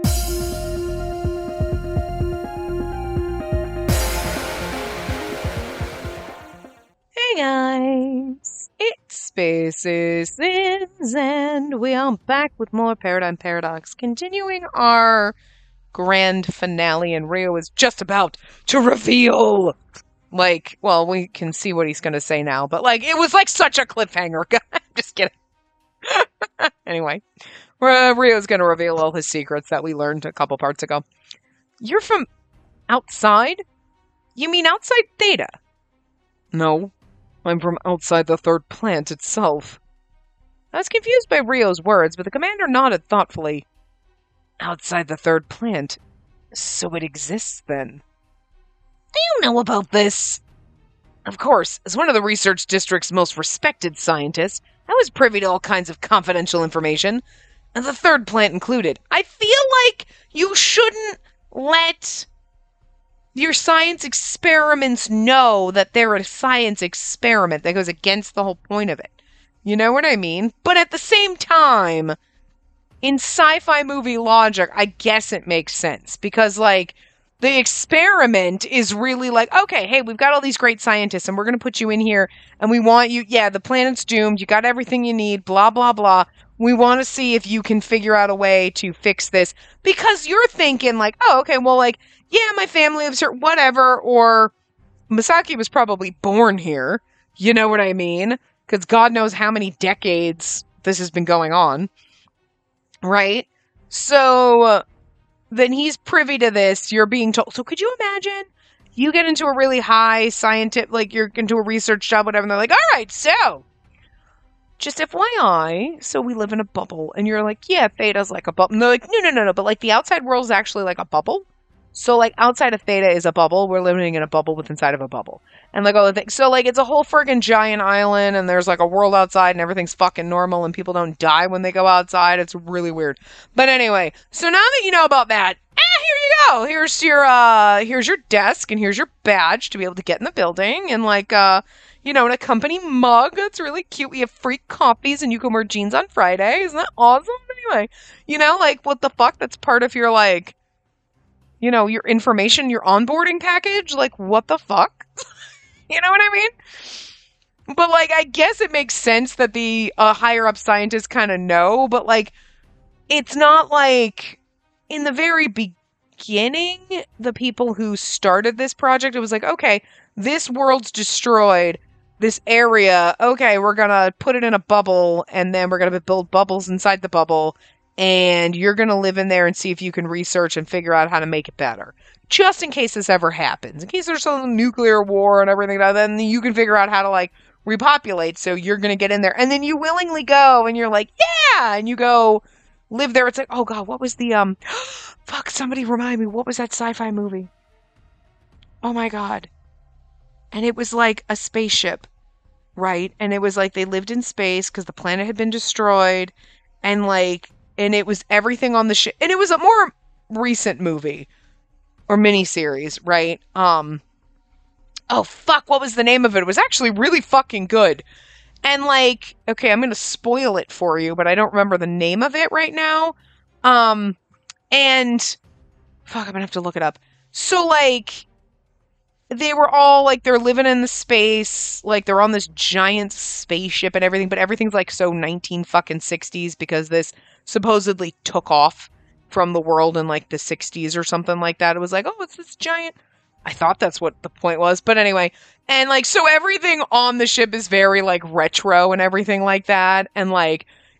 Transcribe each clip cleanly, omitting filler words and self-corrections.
Hey guys, it's Space Sins, and we are back with more Paradigm Paradox, continuing our grand finale, and Rio is just about to reveal, well, we can see what he's gonna say now, but it was such a cliffhanger. Just kidding. Anyway, Rio's gonna reveal all his secrets that we learned a couple parts ago. You're from outside? You mean outside Theta? No. I'm from outside the third plant itself. I was confused by Rio's words, but the commander nodded thoughtfully. Outside the third plant? So it exists then? Do you know about this? Of course, as one of the research district's most respected scientists, I was privy to all kinds of confidential information, and the third plant included. I feel like you shouldn't let your science experiments know that they're a science experiment. That goes against the whole point of it. You know what I mean? But at the same time, in sci-fi movie logic, I guess it makes sense. Because, the experiment is really okay, hey, we've got all these great scientists, and we're going to put you in here, and we want you, the planet's doomed, you got everything you need, blah, blah, blah. We want to see if you can figure out a way to fix this. Because you're thinking, oh, okay, well, yeah, my family lives here, whatever, or Masaki was probably born here, you know what I mean? Because God knows how many decades this has been going on, right? So, then he's privy to this, you're being told, so could you imagine? You get into a really high scientific, you're into a research job, whatever, and they're all right, so, just FYI, so we live in a bubble, and you're yeah, Theta's like a bubble, and they're no, but the outside world is actually like a bubble. So, outside of Theta is a bubble. We're living in a bubble with inside of a bubble. And, all the things. So, it's a whole friggin' giant island, and there's, a world outside, and everything's fucking normal, and people don't die when they go outside. It's really weird. But anyway, so now that you know about that, here you go. Here's your desk, and here's your badge to be able to get in the building, and, in a company mug. That's really cute. We have free coffees, and you can wear jeans on Friday. Isn't that awesome? Anyway, what the fuck? That's part of your, your information, your onboarding package, what the fuck? You know what I mean? But, I guess it makes sense that the higher up scientists kind of know, but, it's not in the very beginning, the people who started this project, it was okay, this world's destroyed, this area, okay, we're gonna put it in a bubble, and then we're gonna build bubbles inside the bubble, and you're going to live in there and see if you can research and figure out how to make it better. Just in case this ever happens. In case there's some nuclear war and everything like that, then you can figure out how to, repopulate. So you're going to get in there. And then you willingly go, and you're yeah! And you go live there. It's oh God, what was the, fuck, somebody remind me. What was that sci-fi movie? Oh my God. And it was a spaceship, right? And it was they lived in space because the planet had been destroyed. And and it was everything on the ship. And it was a more recent movie. Or miniseries, right? Oh, fuck, what was the name of it? It was actually really fucking good. And, okay, I'm gonna spoil it for you, but I don't remember the name of it right now. And, fuck, I'm gonna have to look it up. So, they were all, they're living in the space, they're on this giant spaceship and everything, but everything's, so 1960s because this supposedly took off from the world in, the 60s or something like that. It was oh, it's this giant... I thought that's what the point was, but anyway. And, so everything on the ship is very, retro and everything like that, and,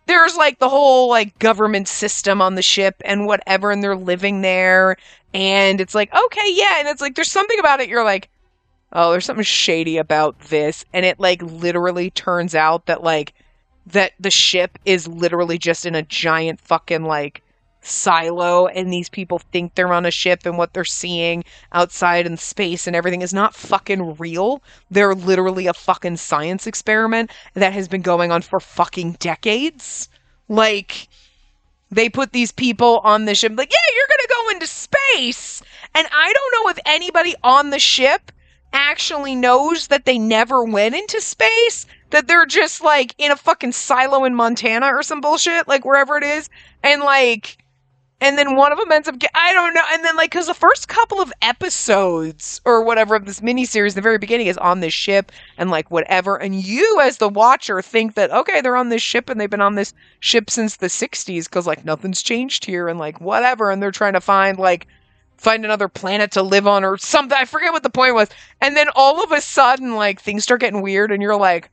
there's, the whole, government system on the ship and whatever, and they're living there, and it's okay, yeah, and it's there's something about it, you're oh, there's something shady about this, and it, literally turns out that, that the ship is literally just in a giant fucking, silo, and these people think they're on a ship, and what they're seeing outside in space and everything is not fucking real. They're literally a fucking science experiment that has been going on for fucking decades. They put these people on the ship, yeah, you're gonna go into space! And I don't know if anybody on the ship actually knows that they never went into space, that they're just, in a fucking silo in Montana or some bullshit, wherever it is, and, And then one of them ends up, I don't know. And then, like, because the first couple of episodes or whatever of this miniseries, the very beginning is on this ship and, like, whatever. And you, as the watcher, think that, okay, they're on this ship and they've been on this ship since the 60s because, like, nothing's changed here and, like, whatever. And they're trying to find another planet to live on or something. I forget what the point was. And then all of a sudden, like, things start getting weird and you're like,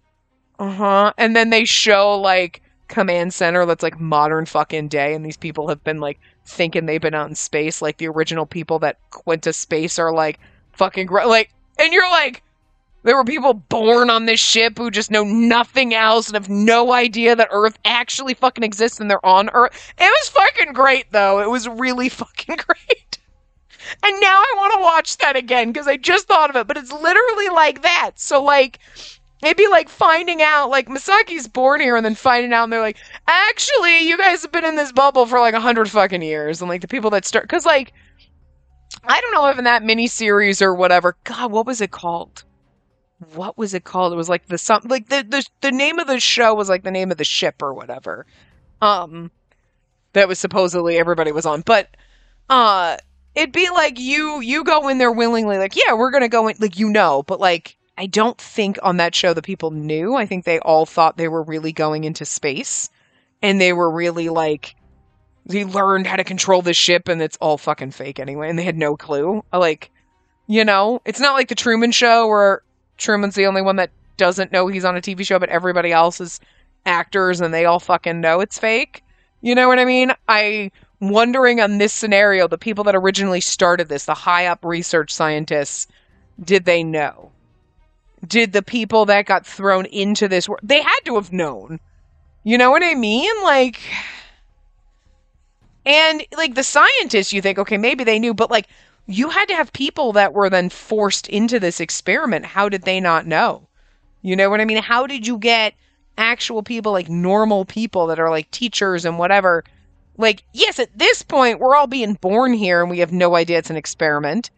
uh-huh. And then they show, like, command center that's like modern fucking day, and these people have been like thinking they've been out in space, like the original people that went to space are like fucking like, and you're like, there were people born on this ship who just know nothing else and have no idea that Earth actually fucking exists and they're on Earth. It was fucking great though. It was really fucking great. And now I want to watch that again because I just thought of it, but it's literally like that. So like, it'd be like finding out, like, Misaki's born here and then finding out and they're like, actually, you guys have been in this bubble for like 100 fucking years. And like the people that start, because like, I don't know if in that miniseries or whatever, God, what was it called? What was it called? It was like the name of the show was like the name of the ship or whatever. That was supposedly everybody was on. But, it'd be like you go in there willingly, like, yeah, we're gonna go in, like, but like, I don't think on that show the people knew. I think they all thought they were really going into space. And they were really like, they learned how to control the ship and it's all fucking fake anyway. And they had no clue. Like, it's not like the Truman Show where Truman's the only one that doesn't know he's on a TV show, but everybody else is actors and they all fucking know it's fake. You know what I mean? I wondering on this scenario, the people that originally started this, the high up research scientists, did they know? Did the people that got thrown into this world, they had to have known. You know what I mean? Like, and like the scientists, you think, okay, maybe they knew, but like you had to have people that were then forced into this experiment. How did they not know? You know what I mean? How did you get actual people, like normal people that are like teachers and whatever? Like, yes, at this point, we're all being born here and we have no idea it's an experiment.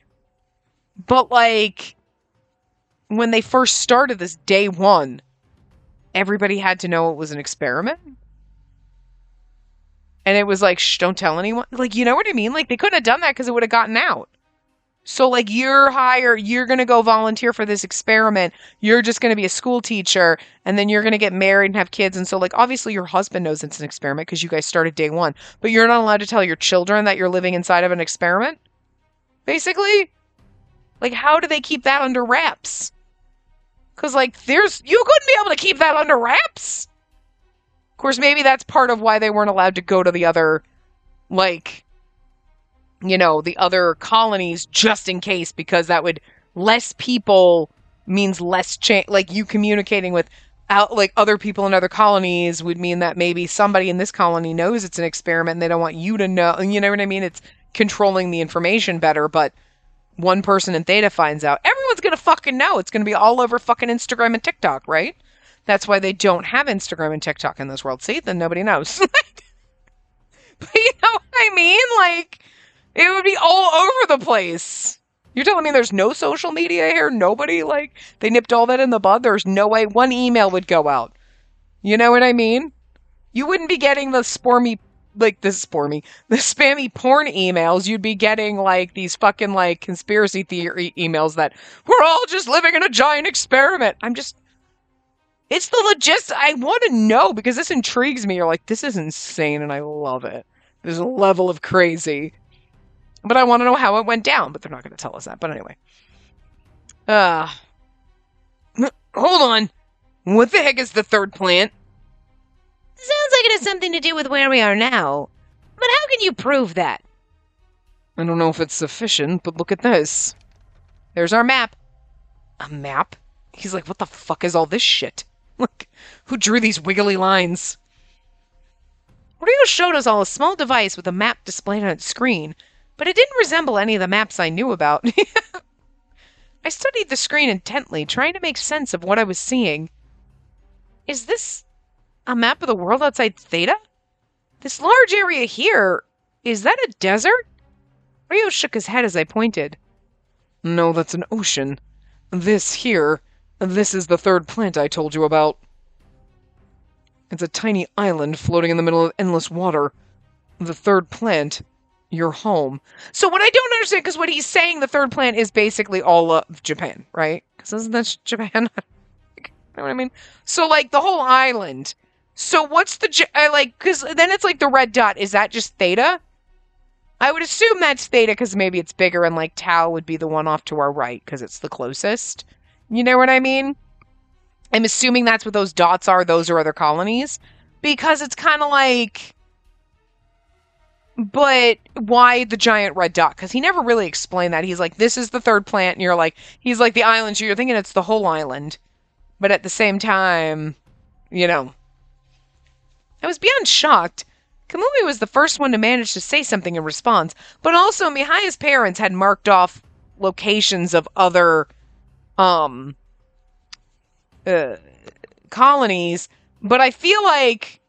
But like, when they first started this day one, everybody had to know it was an experiment. And it was like, shh, don't tell anyone. Like, you know what I mean? Like, they couldn't have done that because it would have gotten out. So, like, you're going to go volunteer for this experiment. You're just going to be a school teacher. And then you're going to get married and have kids. And so, like, obviously your husband knows it's an experiment because you guys started day one. But you're not allowed to tell your children that you're living inside of an experiment? Basically? Like, how do they keep that under wraps? Because, like, you couldn't be able to keep that under wraps. Of course, maybe that's part of why they weren't allowed to go to the other, like, the other colonies just in case, because that would, less people means less chance, like, you communicating with, other people in other colonies would mean that maybe somebody in this colony knows it's an experiment and they don't want you to know, you know what I mean? It's controlling the information better, but one person in Theta finds out, everyone's gonna fucking know. It's gonna be all over fucking Instagram and TikTok, right? That's why they don't have Instagram and TikTok in this world. See, then nobody knows. But you know what I mean? Like, it would be all over the place. You're telling me there's no social media here? Nobody, like, they nipped all that in the bud? There's no way one email would go out. You know what I mean? You wouldn't be getting the spammy porn emails. You'd be getting like these fucking like conspiracy theory emails that we're all just living in a giant experiment. It's the logistics. I want to know because this intrigues me. You're like, this is insane and I love it. There's a level of crazy. But I want to know how it went down, but they're not going to tell us that. But anyway. Hold on. What the heck is the third plant? Sounds like it has something to do with where we are now. But how can you prove that? I don't know if it's sufficient, but look at this. There's our map. A map? He's like, what the fuck is all this shit? Look, who drew these wiggly lines? Rio showed us all a small device with a map displayed on its screen, but it didn't resemble any of the maps I knew about. I studied the screen intently, trying to make sense of what I was seeing. Is this a map of the world outside Theta? This large area here, is that a desert? Rio shook his head as I pointed. No, that's an ocean. This is the third plant I told you about. It's a tiny island floating in the middle of endless water. The third plant your home. So what I don't understand, because what he's saying, the third planet is basically all of Japan, right? Because isn't that Japan? You know what I mean? So like the whole island. So what's the because then it's like the red dot. Is that just Theta? I would assume that's Theta because maybe it's bigger, and like Tau would be the one off to our right because it's the closest. You know what I mean? I'm assuming that's what those dots are. Those are other colonies. Because it's kind of like, but why the giant red dot? Because he never really explained that. He's like, this is the third plant, and you're like, he's like the island. So you're thinking it's the whole island. But at the same time, you know, I was beyond shocked. Kamui was the first one to manage to say something in response, but also Mihaya's parents had marked off locations of other colonies, but I feel like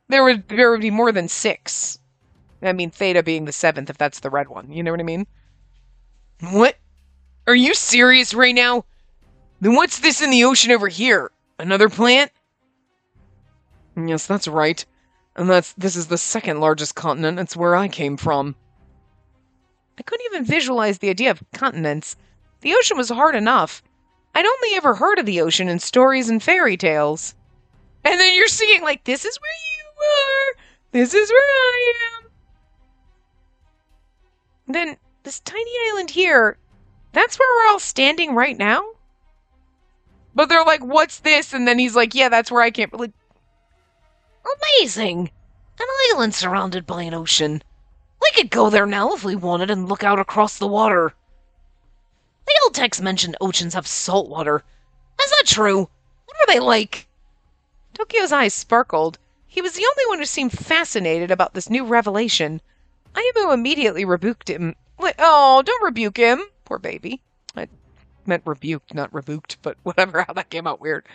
there would be more than 6. I mean, Theta being the 7th, if that's the red one. You know what I mean? What? Are you serious right now? Then what's this in the ocean over here? Another plant? Yes, that's right. And this is the second largest continent. It's where I came from. I couldn't even visualize the idea of continents. The ocean was hard enough. I'd only ever heard of the ocean in stories and fairy tales. And then you're seeing, like, this is where you are. This is where I am. Then, this tiny island here, that's where we're all standing right now? But they're like, what's this? And then he's like, yeah, that's where I came from. Like, amazing! An island surrounded by an ocean. We could go there now if we wanted and look out across the water. The old text mentioned oceans have salt water. Is that true? What are they like? Tokyo's eyes sparkled. He was the only one who seemed fascinated about this new revelation. Ayamo immediately rebuked him. Oh, don't rebuke him. Poor baby. I meant rebuked, not rebuked, but whatever, how that came out weird.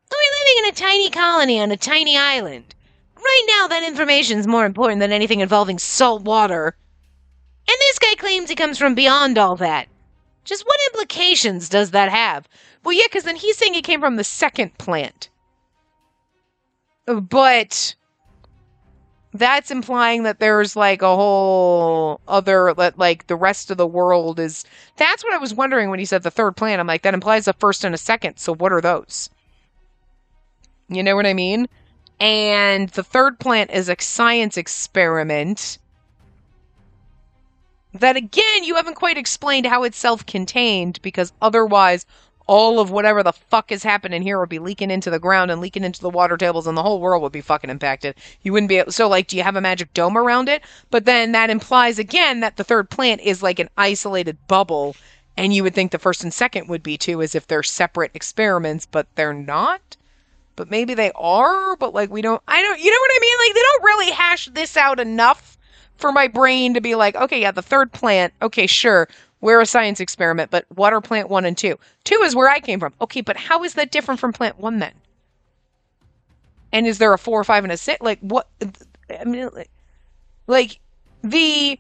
We're living in a tiny colony on a tiny island. Right now, that information's more important than anything involving salt water. And this guy claims he comes from beyond all that. Just what implications does that have? Well, yeah, because then he's saying he came from the second plant. But that's implying that there's like a whole other, like the rest of the world is... That's what I was wondering when he said the third plant. I'm like, that implies a first and a second, so what are those? You know what I mean? And the third plant is a science experiment that, again, you haven't quite explained how it's self-contained, because otherwise all of whatever the fuck is happening here would be leaking into the ground and leaking into the water tables, and the whole world would be fucking impacted. You wouldn't be able... So, like, do you have a magic dome around it? But then that implies, again, that the third plant is like an isolated bubble, and you would think the first and second would be too, as if they're separate experiments, but they're not? But maybe they are, but like you know what I mean? Like, they don't really hash this out enough for my brain to be like, okay, yeah, the third plant, okay, sure, we're a science experiment, but what are plant 1 and 2? 2 is where I came from. Okay, but how is that different from plant 1 then? And is there a 4, 5, and a 6? Like, what? I mean, like the,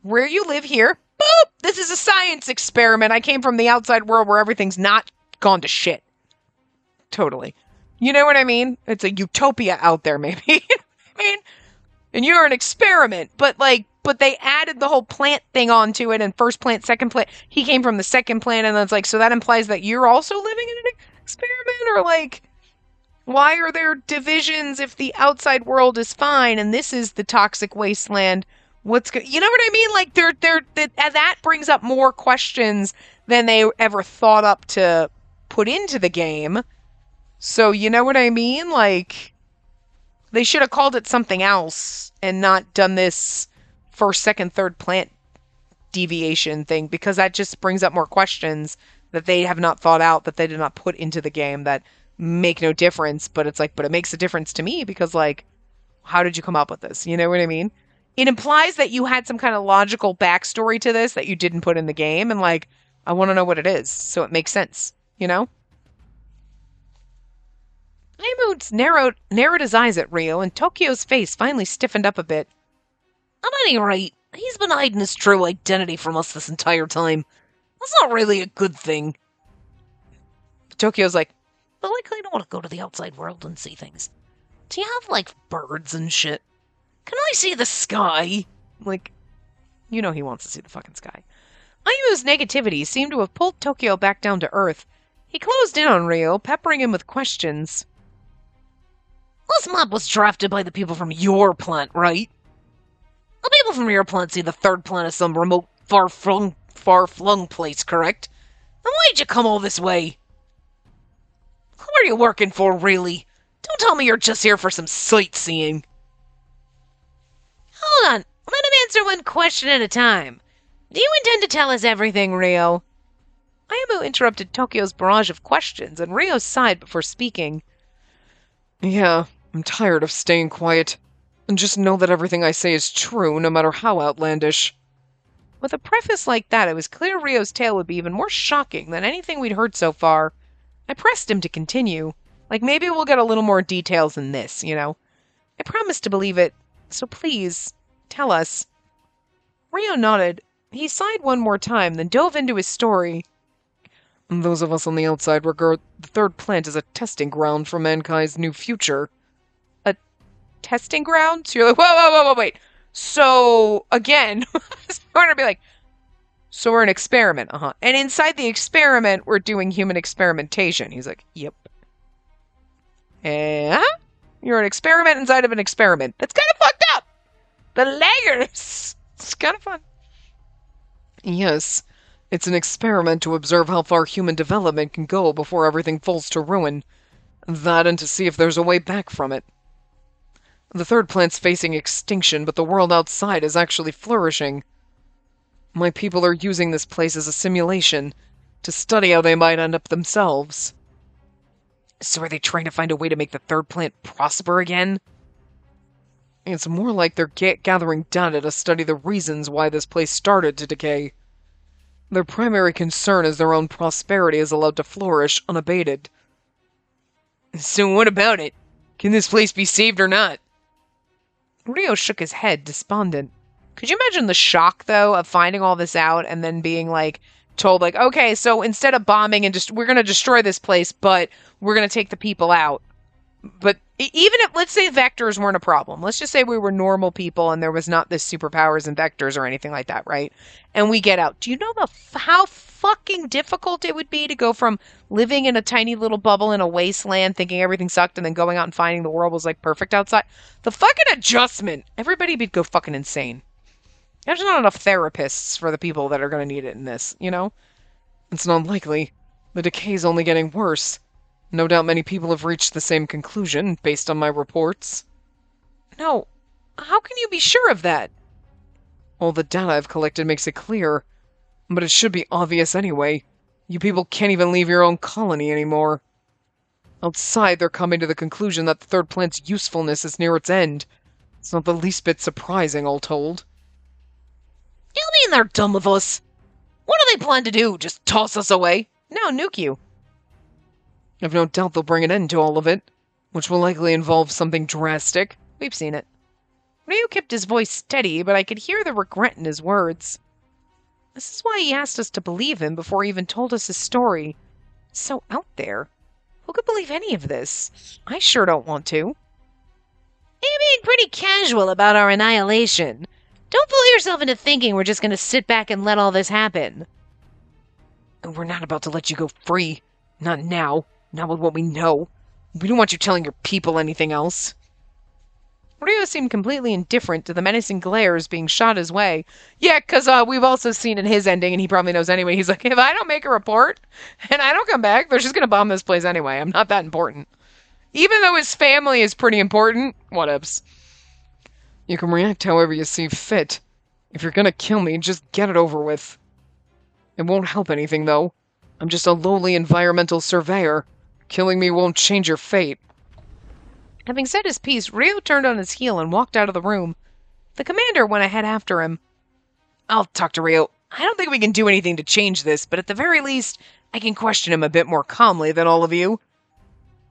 where you live here, boop, this is a science experiment. I came from the outside world where everything's not gone to shit. Totally. You know what I mean? It's a utopia out there, maybe. I mean, and you're an experiment, but they added the whole plant thing onto it, and first plant, second plant. He came from the second plant, and then it's like, so that implies that you're also living in an experiment? Or like, why are there divisions if the outside world is fine, and this is the toxic wasteland? You know what I mean? Like, that brings up more questions than they ever thought up to put into the game. So, you know what I mean? Like, they should have called it something else and not done this first, second, third plant deviation thing, because that just brings up more questions that they have not thought out, that they did not put into the game, that make no difference. But it's like, but it makes a difference to me because, like, how did you come up with this? You know what I mean? It implies that you had some kind of logical backstory to this that you didn't put in the game. And, like, I want to know what it is. So it makes sense, you know? Ayamo narrowed his eyes at Rio, and Tokyo's face finally stiffened up a bit. At any rate, he's been hiding his true identity from us this entire time. That's not really a good thing. Tokyo's like, but I kind of want to go to the outside world and see things. Do you have, like, birds and shit? Can I see the sky? Like, You know he wants to see the fucking sky. Ayu's negativity seemed to have pulled Tokyo back down to earth. He closed in on Ryo, peppering him with questions. This map was drafted by the people from your planet, right? The people from your planet see the third planet as some remote, far-flung place, correct? Then why'd you come all this way? Who are you working for, really? Don't tell me you're just here for some sightseeing. Hold on. Let him answer one question at a time. Do you intend to tell us everything, Ryo? Ayamu interrupted Tokyo's barrage of questions, and Ryo sighed before speaking. Yeah, I'm tired of staying quiet. And just know that everything I say is true, no matter how outlandish. With a preface like that, it was clear Ryo's tale would be even more shocking than anything we'd heard so far. I pressed him to continue. Like, maybe we'll get a little more details than this, you know? I promised to believe it, so please, tell us. Ryo nodded. He sighed one more time, then dove into his story. Those of us on the outside regard the third planet as a testing ground for mankind's new future. A testing ground? So you're like, whoa, wait. So, again, I want to be like, so we're an experiment, And inside the experiment, we're doing human experimentation. He's like, yep. You're an experiment inside of an experiment. That's kind of fucked up. The layers. It's kind of fun. Yes, it's an experiment to observe how far human development can go before everything falls to ruin. That and to see if there's a way back from it. The third planet's facing extinction, but the world outside is actually flourishing. My people are using this place as a simulation, to study how they might end up themselves. So are they trying to find a way to make the third planet prosper again? It's more like they're gathering data to study the reasons why this place started to decay. Their primary concern is their own prosperity is allowed to flourish unabated. So what about it? Can this place be saved or not? Ryo shook his head, despondent. Could you imagine the shock, though, of finding all this out and then being, like, told, like, okay, so instead of bombing and we're going to destroy this place, but we're going to take the people out. But even if, let's say vectors weren't a problem. Let's just say we were normal people and there was not this superpowers and vectors or anything like that, right? And we get out. Do you know how fucking difficult it would be to go from living in a tiny little bubble in a wasteland thinking everything sucked and then going out and finding the world was, like, perfect outside? The fucking adjustment. Everybody would go fucking insane. There's not enough therapists for the people that are going to need it in this, you know? It's not likely. The decay's only getting worse. No doubt many people have reached the same conclusion, based on my reports. No. How can you be sure of that? All the data I've collected makes it clear. But it should be obvious anyway. You people can't even leave your own colony anymore. Outside, they're coming to the conclusion that the third planet's usefulness is near its end. It's not the least bit surprising, all told. You mean they're done with us? What do they plan to do? Just toss us away? No, nuke you. I've no doubt they'll bring an end to all of it, which will likely involve something drastic. We've seen it. Ryo kept his voice steady, but I could hear the regret in his words. This is why he asked us to believe him before he even told us his story. It's so out there. Who could believe any of this? I sure don't want to. You're being pretty casual about our annihilation. Don't fool yourself into thinking we're just going to sit back and let all this happen. We're not about to let you go free. Not now. Not with what we know. We don't want you telling your people anything else. Ryo seemed completely indifferent to the menacing glares being shot his way. Yeah, because we've also seen in his ending, and he probably knows anyway, he's like, if I don't make a report, and I don't come back, they're just going to bomb this place anyway. I'm not that important. Even though his family is pretty important, whatevs. You can react however you see fit. If you're going to kill me, just get it over with. It won't help anything, though. I'm just a lowly environmental surveyor. Killing me won't change your fate. Having said his piece, Ryo turned on his heel and walked out of the room. The commander went ahead after him. I'll talk to Ryo. I don't think we can do anything to change this, but at the very least, I can question him a bit more calmly than all of you.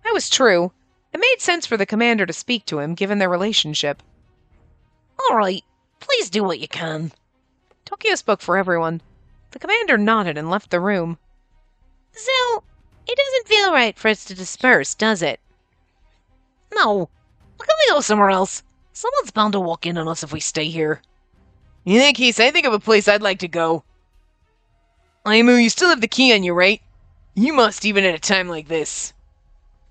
That was true. It made sense for the commander to speak to him, given their relationship. All right. Please do what you can. Tokyo spoke for everyone. The commander nodded and left the room. So, it doesn't feel right for us to disperse, does it? No. Why can't we go somewhere else? Someone's bound to walk in on us if we stay here. In that case, I think of a place I'd like to go. Aimu, you still have the key on you, right? You must, even at a time like this.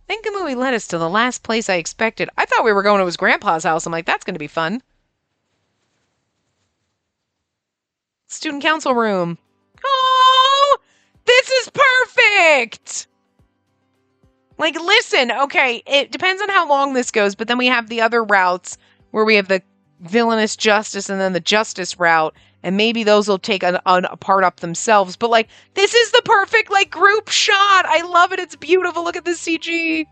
Then Kamui led us to the last place I expected. I thought we were going to his grandpa's house. I'm like, that's going to be fun. Student council room. Oh, this is perfect! Like, listen, okay, it depends on how long this goes, but then we have the other routes where we have the villainous justice and then the justice route, and maybe those will take a part up themselves. But, like, this is the perfect, like, group shot. I love it. It's beautiful. Look at the CG.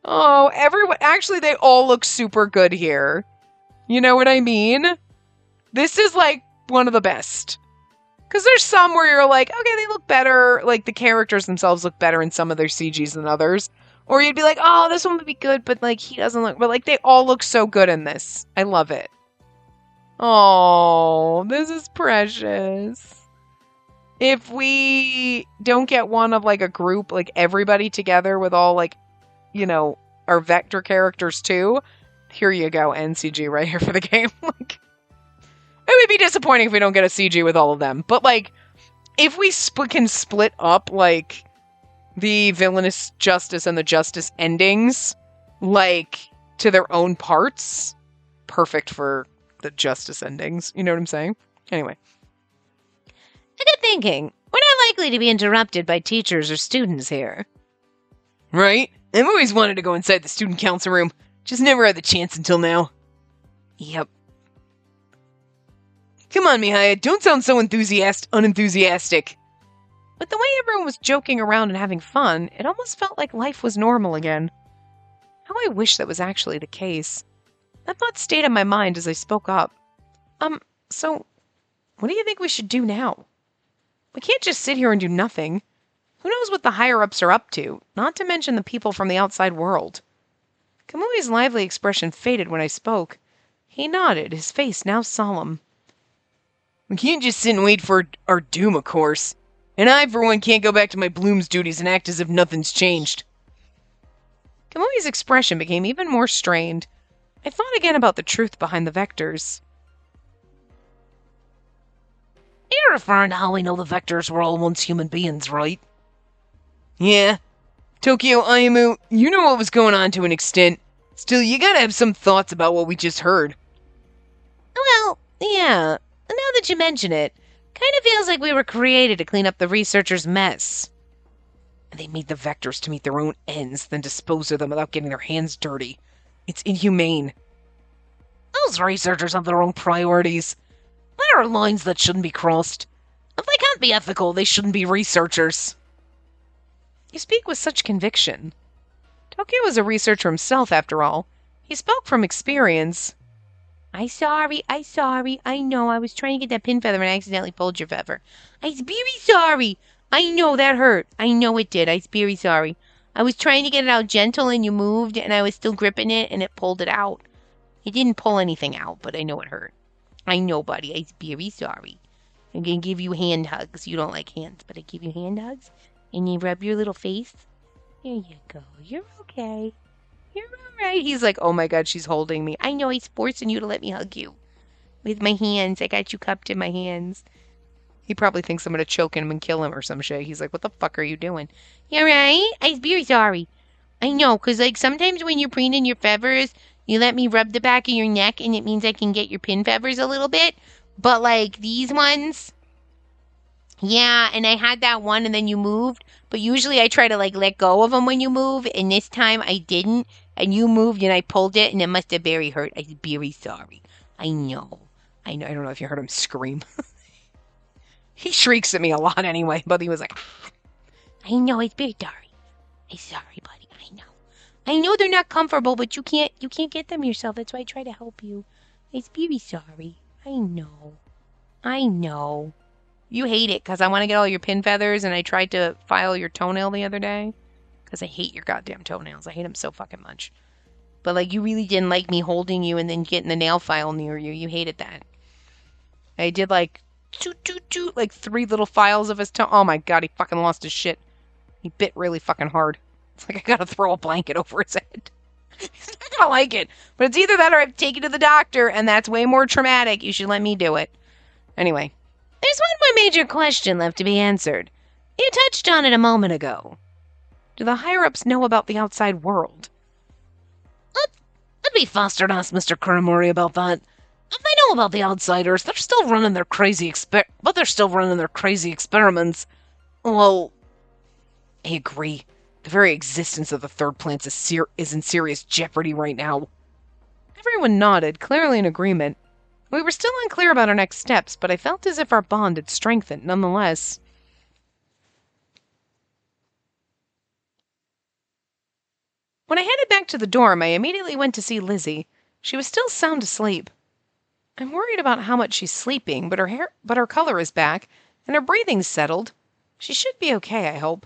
Oh, everyone. Actually, they all look super good here. You know what I mean? This is, like, one of the best. Because there's some where you're like, okay, they look better. Like, the characters themselves look better in some of their CGs than others. Or you'd be like, oh, this one would be good, but, like, he doesn't look... But, like, they all look so good in this. I love it. Oh, this is precious. If we don't get one of, like, a group, like, everybody together with all, like, you know, our vector characters, too, here you go, NCG right here for the game. Like... It would be disappointing if we don't get a CG with all of them. But, like, if we can split up, like, the villainous justice and the justice endings, like, to their own parts, perfect for the justice endings. You know what I'm saying? Anyway. I got thinking, we're not likely to be interrupted by teachers or students here. Right? I've always wanted to go inside the student council room. Just never had the chance until now. Yep. Come on, Mihaya, don't sound so unenthusiastic. With the way everyone was joking around and having fun, it almost felt like life was normal again. How I wish that was actually the case. That thought stayed in my mind as I spoke up. So, what do you think we should do now? We can't just sit here and do nothing. Who knows what the higher-ups are up to, not to mention the people from the outside world. Kamui's lively expression faded when I spoke. He nodded, his face now solemn. We can't just sit and wait for our doom, of course. And I, for one, can't go back to my Bloom's duties and act as if nothing's changed. Kamui's expression became even more strained. I thought again about the truth behind the vectors. You're referring to how we know the vectors were all once human beings, right? Yeah. Tokyo, Aimu, you know what was going on to an extent. Still, you gotta have some thoughts about what we just heard. Well, yeah. Now that you mention it, kind of feels like we were created to clean up the researchers' mess. And they made the vectors to meet their own ends, then dispose of them without getting their hands dirty. It's inhumane. Those researchers have their own priorities. There are lines that shouldn't be crossed. If they can't be ethical, they shouldn't be researchers. You speak with such conviction. Tokyo was a researcher himself, after all. He spoke from experience. I'm sorry, I know, I was trying to get that pin feather and I accidentally pulled your feather. I'm very sorry. I know that hurt. I know it did. I'm very sorry. I was trying to get it out gentle and you moved and I was still gripping it and it pulled it out. It didn't pull anything out, but I know it hurt. I know, buddy. I'm very sorry. I'm going to give you hand hugs. You don't like hands, but I give you hand hugs and you rub your little face. There you go. You're okay. You're all right. He's like, oh my god, she's holding me. I know he's forcing you to let me hug you. With my hands. I got you cupped in my hands. He probably thinks I'm going to choke him and kill him or some shit. He's like, what the fuck are you doing? You alright? I'm very sorry. I know, because like sometimes when you're preening your feathers, you let me rub the back of your neck and it means I can get your pin feathers a little bit. But like these ones, yeah, and I had that one and then you moved. But usually I try to like let go of them when you move. And this time I didn't. And you moved and I pulled it and it must have very hurt. I'm very sorry. I know. I don't know if you heard him scream. He shrieks at me a lot anyway. But he was like, I know, it's very sorry. I'm sorry, buddy. I know. I know they're not comfortable, but you can't get them yourself. That's why I try to help you. I'm very sorry. I know. I know. You hate it because I want to get all your pin feathers and I tried to file your toenail the other day. Because I hate your goddamn toenails. I hate them so fucking much. But, like, you really didn't like me holding you and then getting the nail file near you. You hated that. I did, like, like 3 little files of his toe. Oh, my God. He fucking lost his shit. He bit really fucking hard. It's like I gotta throw a blanket over his head. He's not gonna like it. But it's either that or I have to take you to the doctor, and that's way more traumatic. You should let me do it. Anyway, There's one more major question left to be answered. You touched on it a moment ago. do the higher-ups know about the outside world? I'd be faster to ask Mr. Kuramori about that. If they know about the outsiders, they're still running their crazy experiments. Well, I agree. The very existence of the third plant is in serious jeopardy right now. Everyone nodded, clearly in agreement. We were still unclear about our next steps, but I felt as if our bond had strengthened nonetheless. When I headed back to the dorm, I immediately went to see Lizzie. She was still sound asleep. I'm worried about how much she's sleeping, but her color is back, and her breathing's settled. She should be okay, I hope.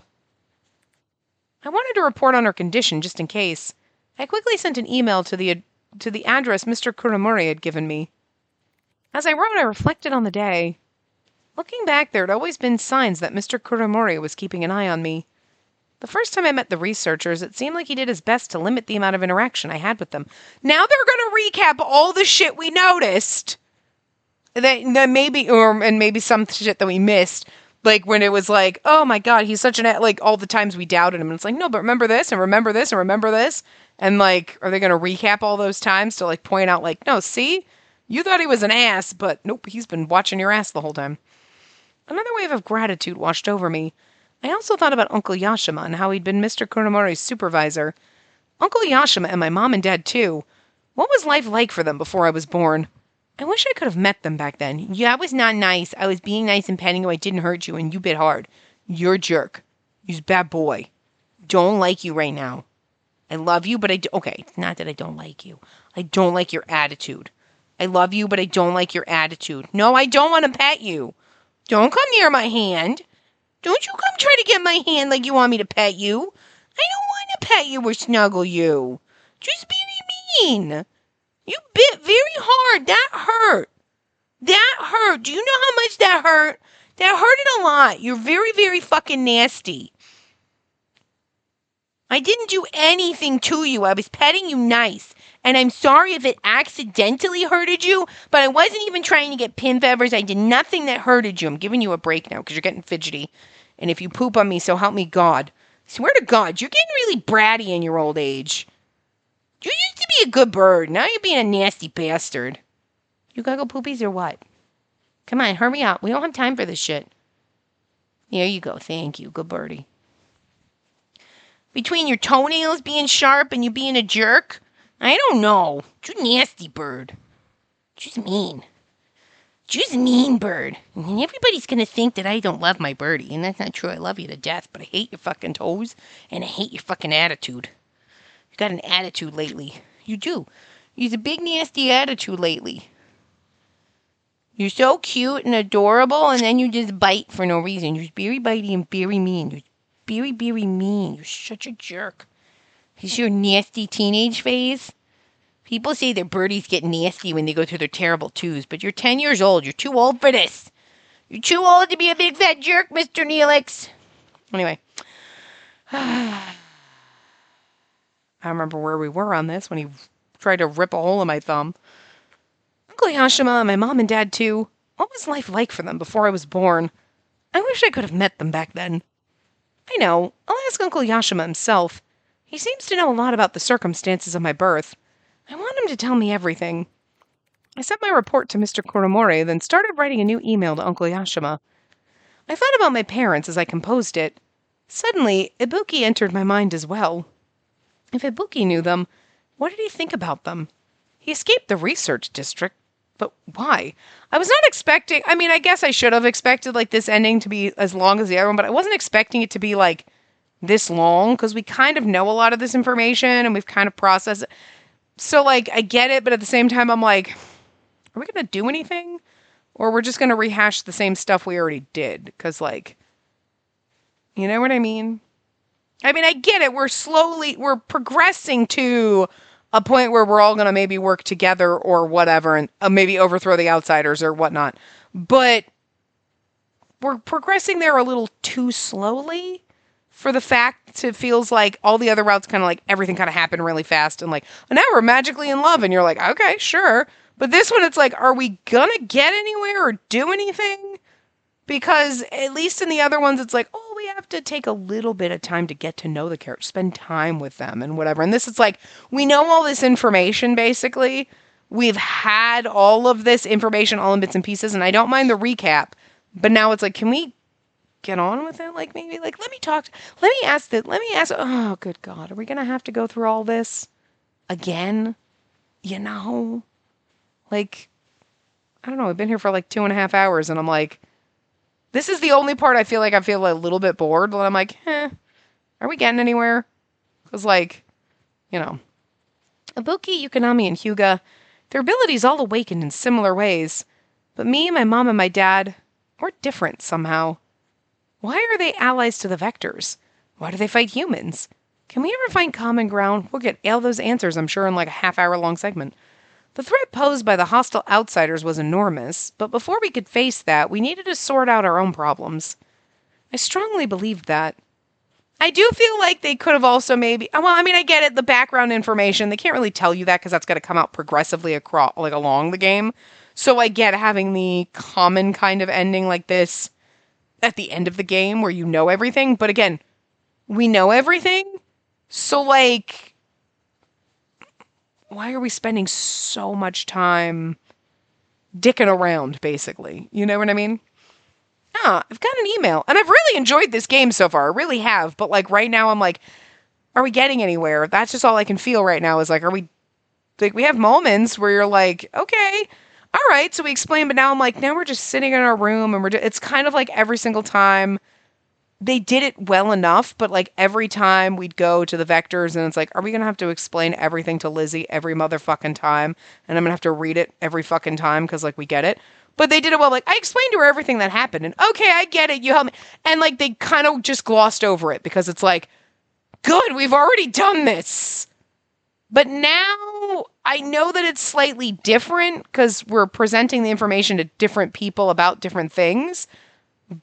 I wanted to report on her condition just in case. I quickly sent an email to the address Mr. Kuramori had given me. As I wrote, I reflected on the day. Looking back, there had always been signs that Mr. Kuramori was keeping an eye on me. The first time I met the researchers, it seemed like he did his best to limit the amount of interaction I had with them. Now they're going to recap all the shit we noticed. That maybe some shit that we missed. Like when it was like, oh my God, he's such an, like all the times we doubted him. And it's like, no, but remember this and remember this and remember this. And like, are they going to recap all those times to like point out like, no, see, you thought he was an ass, but nope, he's been watching your ass the whole time. Another wave of gratitude washed over me. I also thought about Uncle Yashima and how he'd been Mr. Kuramori's supervisor. Uncle Yashima and my mom and dad, too. What was life like for them before I was born? I wish I could have met them back then. Yeah, I was not nice. I was being nice and petting you. I didn't hurt you, and you bit hard. You're a jerk. You're a bad boy. Don't like you right now. I love you, but okay, it's not that I don't like you. I don't like your attitude. I love you, but I don't like your attitude. No, I don't want to pet you. Don't come near my hand. Don't you come try to get my hand like you want me to pet you. I don't want to pet you or snuggle you. Just be mean. You bit very hard. That hurt. That hurt. Do you know how much that hurt? That hurted a lot. You're very, very fucking nasty. I didn't do anything to you. I was petting you nice. And I'm sorry if it accidentally hurted you, but I wasn't even trying to get pin feathers. I did nothing that hurted you. I'm giving you a break now because you're getting fidgety. And if you poop on me, so help me God. Swear to God, you're getting really bratty in your old age. You used to be a good bird. Now you're being a nasty bastard. You gotta go poopies or what? Come on, hurry up. We don't have time for this shit. There you go. Thank you. Good birdie. Between your toenails being sharp and you being a jerk, I don't know. You nasty bird. Just mean. Just mean bird. And everybody's gonna think that I don't love my birdie, and that's not true. I love you to death, but I hate your fucking toes, and I hate your fucking attitude. You got an attitude lately. You do. You have a big nasty attitude lately. You're so cute and adorable, and then you just bite for no reason. You're very bitey and very mean. You're very, very mean. You're such a jerk. Is your nasty teenage phase? People say their birdies get nasty when they go through their terrible twos, but you're 10 years old. You're too old for this. You're too old to be a big fat jerk, Mr. Neelix. Anyway. I remember where we were on this when he tried to rip a hole in my thumb. Uncle Yashima and my mom and dad, too. What was life like for them before I was born? I wish I could have met them back then. I know. I'll ask Uncle Yashima himself. He seems to know a lot about the circumstances of my birth. I want him to tell me everything. I sent my report to Mr. Kuramori, then started writing a new email to Uncle Yashima. I thought about my parents as I composed it. Suddenly, Ibuki entered my mind as well. If Ibuki knew them, what did he think about them? He escaped the research district, but why? I was not expecting, I guess I should have expected like this ending to be as long as the other one, but I wasn't expecting it to be like this long, because we kind of know a lot of this information and we've kind of processed it. So like, I get it, but at the same time, I'm like, are we going to do anything? Or we're just going to rehash the same stuff we already did? Because like, you know what I mean? I get it. We're progressing to a point where we're all going to maybe work together or whatever and maybe overthrow the outsiders or whatnot. But we're progressing there a little too slowly. for the fact it feels like all the other routes kind of like everything kind of happened really fast and like, now we're magically in love. And you're like, okay, sure. But this one, it's like, are we gonna get anywhere or do anything? Because at least in the other ones, it's like, oh, we have to take a little bit of time to get to know the character, spend time with them and whatever. And this is like, we know all this information, basically. We've had all of this information all in bits and pieces, and I don't mind the recap. But now it's like, can we get on with it? Like, maybe, like, let me ask, oh, good God, are we going to have to go through all this again? You know? Like, I don't know, I've been here for like 2.5 hours, and I'm like, this is the only part I feel a little bit bored, but I'm like, are we getting anywhere? Because, like, you know, Ibuki, Yukonami, and Hyuga, their abilities all awakened in similar ways, but me, my mom, and my dad, we're different somehow. Why are they allies to the Vectors? Why do they fight humans? Can we ever find common ground? We'll get all those answers, I'm sure, in like a half-hour-long segment. The threat posed by the hostile outsiders was enormous, but before we could face that, we needed to sort out our own problems. I strongly believed that. I do feel like they could have also maybe, well, I mean, I get it, the background information, they can't really tell you that because that's got to come out progressively across, like, along the game. So I get having the common kind of ending like this at the end of the game where you know everything. But again, we know everything. So, like, why are we spending so much time dicking around, basically? You know what I mean? I've got an email, and I've really enjoyed this game so far. I really have, but like right now I'm like, are we getting anywhere? That's just all I can feel right now is like, are we, like, we have moments where you're like, okay, all right, so we explain, but now I'm like, now we're just sitting in our room, and it's kind of like every single time they did it well enough, but like every time we'd go to the Vectors, and it's like, are we gonna have to explain everything to Lizzie every motherfucking time, and I'm gonna have to read it every fucking time because like we get it. But they did it well. Like, I explained to her everything that happened. And, okay, I get it. You help me. And, like, they kind of just glossed over it. Because it's like, good, we've already done this. But now, I know that it's slightly different. Because we're presenting the information to different people about different things.